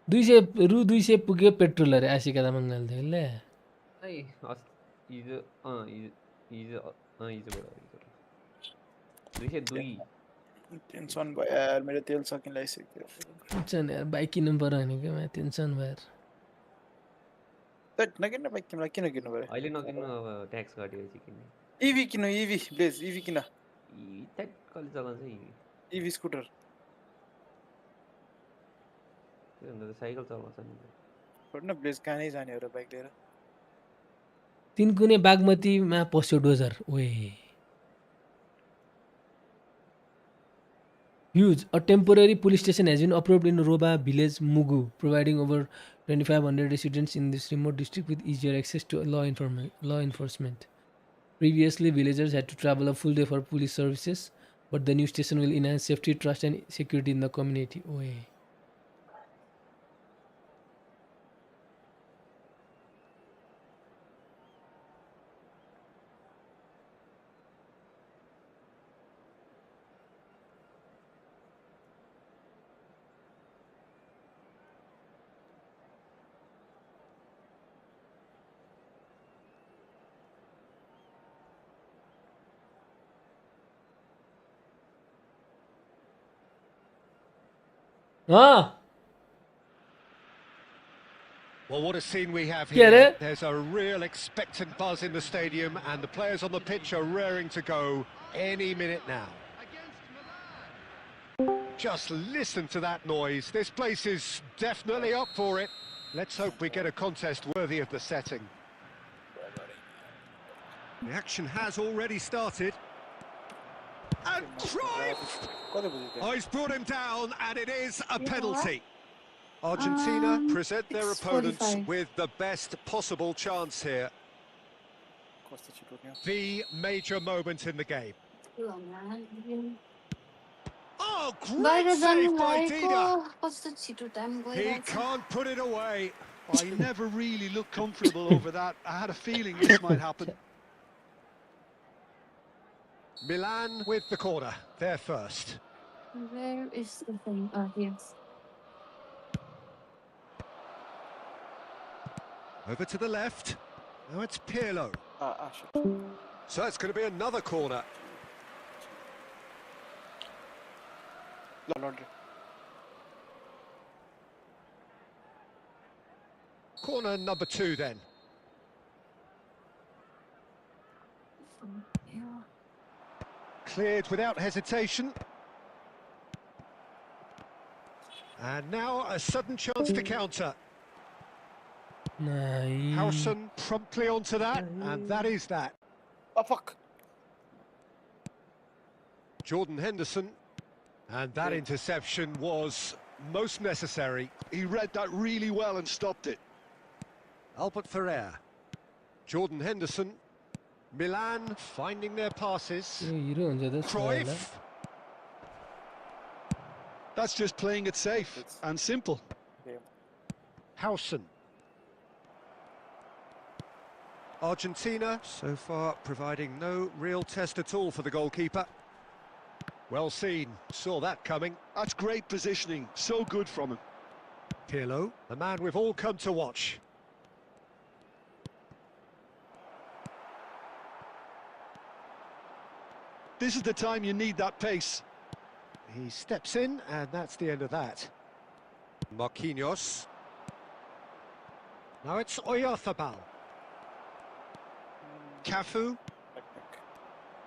200 पुग्यो petrol अरे आशिका तामाङले ले है हिजो हिजो हिजोबाट 202 tension भयो यार मेरो तेल सकिन लागिसक्यो टेन्सन यार बाइक किन्नु पर्यो भने के म टेन्सन भयो यार तट नकिन बाइक किन्नु किन्नु पर्यो अहिले नकिन्नु अब ट्याक्स काटेपछि किन्ने इभी किन्नु इभी प्लिज इभी किन ट्याक कहिले चलाउँछ इभी स्कुटर त्यो भन्दा साइकल चलाउँछ नि छोड्न प्लिज कहाँ जाने हो र बाइक लिएर तिनकुने बागमतीमा पस्यो डोजर ओए Huge. A temporary police station has been approved in Roba village, Mugu, providing over 2,500 residents in this remote district with easier access to law enforcement. Previously, villagers had to travel a full day for police services, but the new station will enhance safety, trust, and security in the community. Oye. Well, what a scene we have Get here. it? There's a real expectant buzz in the stadium, and the players on the pitch are raring to go any minute now. Just listen to that noise. This place is definitely up for it. Let's hope we get a contest worthy of the setting. The action has already started. And Cruyff! Oh, he's brought him down, and it is a penalty. Argentina present their opponents with the best possible chance here. The major moment in the game. Oh, great save by Dida! He can't put it away. I never really looked comfortable over that. I had a feeling this might happen. Milan with the corner. They're first. Where is the thing? Oh, yes. Over to the left. Now it's Pirlo. So it's going to be another corner. Corner number 2 then. Cleared without hesitation. And now a sudden chance to counter. Nice. Howson promptly onto that, and that is that. Oh, fuck. Jordan Henderson, and that interception was most necessary. He read that really well and stopped it. Albert Ferrer, Jordan Henderson, Milan finding their passes. Cruyff. That's just playing it safe and simple. Howson. Argentina, so far providing no real test at all for the goalkeeper. Well seen, saw that coming. That's great positioning, so good from him. Pirlo, the man we've all come to watch. This is the time you need that pace. He steps in, and that's the end of that. Marquinhos. Now it's Oyarzabal. Cafu.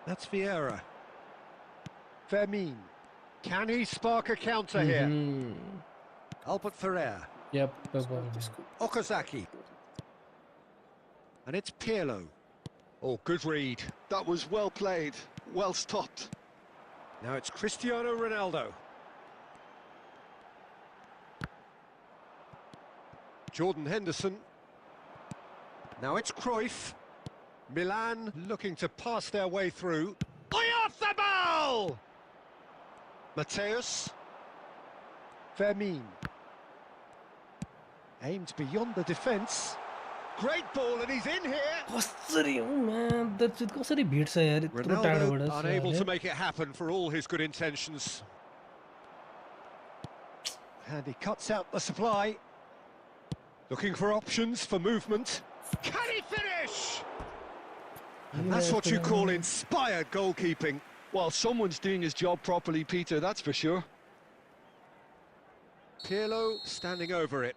That's Vieira. Fermin. Can he spark a counter here? Albert Ferrer. Yep. Okazaki. And it's Pirlo. Oh, good read. That was well played, well stopped. Now it's Cristiano Ronaldo. Jordan Henderson. Now it's Cruyff. Milan looking to pass their way through. Oyarzabal! Mateus. Fermin. Aimed beyond the defence. Great ball, and he's in here. Ronaldo unable to make it happen for all his good intentions. And he cuts out the supply. Looking for options for movement. Can he finish? And that's what you call inspired goalkeeping. Well, someone's doing his job properly, Peter, that's for sure. Pirlo standing over it.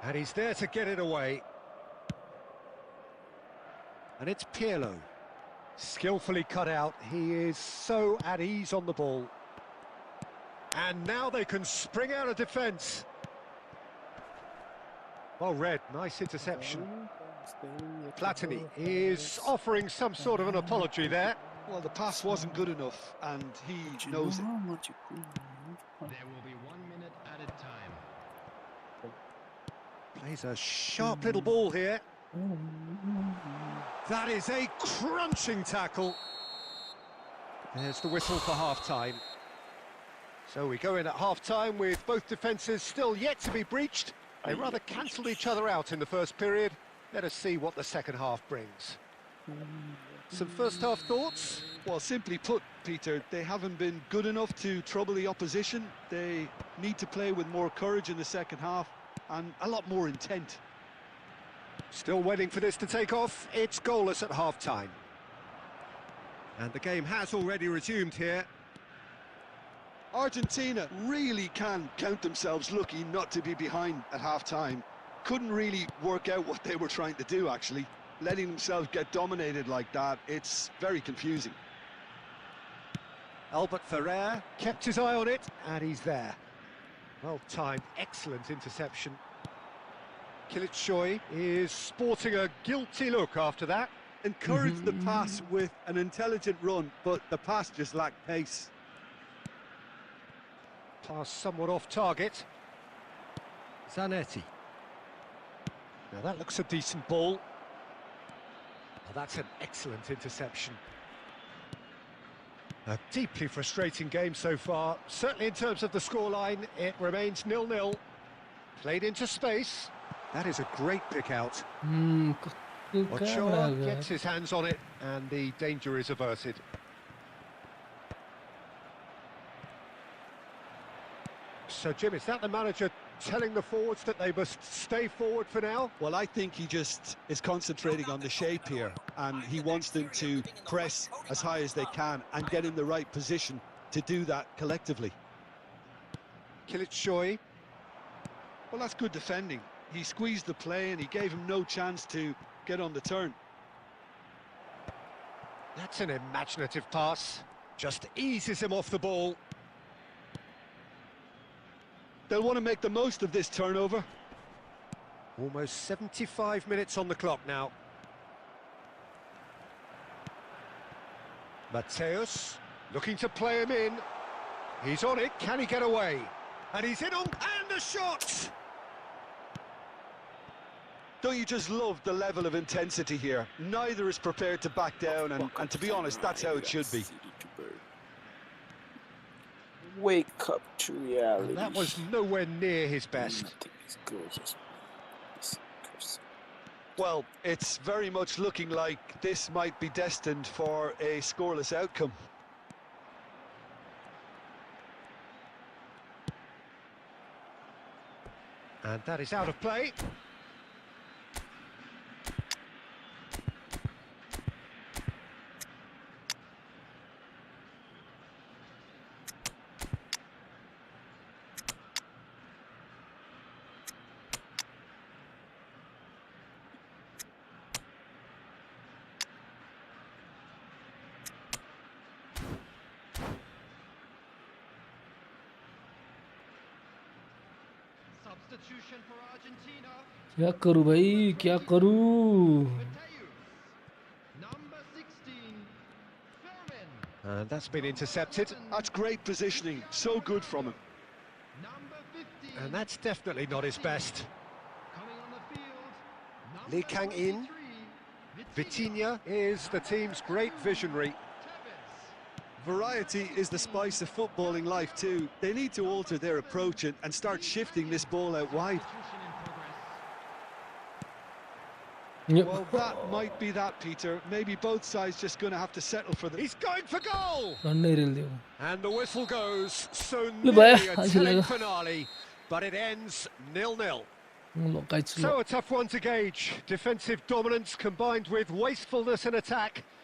And he's there to get it away. And it's Pirlo. Skillfully cut out. He is so at ease on the ball. And now they can spring out of defence. Well read, nice interception. Platini is offering some sort of an apology there. Well, the pass wasn't good enough, and he knows it. There will be 1 minute added time. Plays a sharp little ball here. That is a crunching tackle. There's the whistle for half-time. So we go in at half-time with both defences still yet to be breached. They rather cancelled each other out in the first period. Let us see what the second half brings. Some first-half thoughts? Well, simply put, Peter, they haven't been good enough to trouble the opposition. They need to play with more courage in the second half and a lot more intent. Still waiting for this to take off. It's goalless at half-time. And the game has already resumed here. Argentina really can count themselves lucky not to be behind at half-time. Couldn't really work out what they were trying to do, actually. Letting themselves get dominated like that, it's very confusing. Albert Ferrer kept his eye on it, and he's there. Well timed, excellent interception. Kilitshoy is sporting a guilty look after that. Encouraged the pass with an intelligent run, but the pass just lacked pace. Pass somewhat off target. Zanetti. Now that looks a decent ball. Well, that's an excellent interception. A deeply frustrating game so far. Certainly in terms of the scoreline, it remains 0-0. Played into space. That is a great pick out. Ochoa gets his hands on it, and the danger is averted. So, Jim, is that the manager telling the forwards that they must stay forward for now? Well, I think he just is concentrating on the shape here, and he wants them to press as high as they can and get in the right position to do that collectively. Kilitshoy. Well, that's good defending. He squeezed the play and he gave him no chance to get on the turn. That's an imaginative pass. Just eases him off the ball. They'll want to make the most of this turnover. Almost 75 minutes on the clock now. Mateus looking to play him in. He's on it. Can he get away? And he's in on, and the shot! Don't you just love the level of intensity here? Neither is prepared to back down, and to be honest, that's how it should be. Wake up to reality. And that was nowhere near his best. Well, it's very much looking like this might be destined for a scoreless outcome. And that is out of play. Substitution for Argentina. क्या करूं भाई क्या करूं Number 16, Fermin. And that's been intercepted. That's great positioning, so good from him. Number 15. And that's definitely not his best. Coming on the field. Lee Kang-in. Vitinha is the team's great visionary. Variety is the spice of footballing life too. They need to alter their approach and start shifting this ball out wide. Well, that might be that, Peter. Maybe both sides just going to have to settle for the... He's going for goal! नहीं rail दियो And the whistle goes. So Le nearly baya, a ऐसे telling लगा finale, but it ends 0-0. Low kites low So a tough one to gauge. Defensive dominance combined with wastefulness in attack.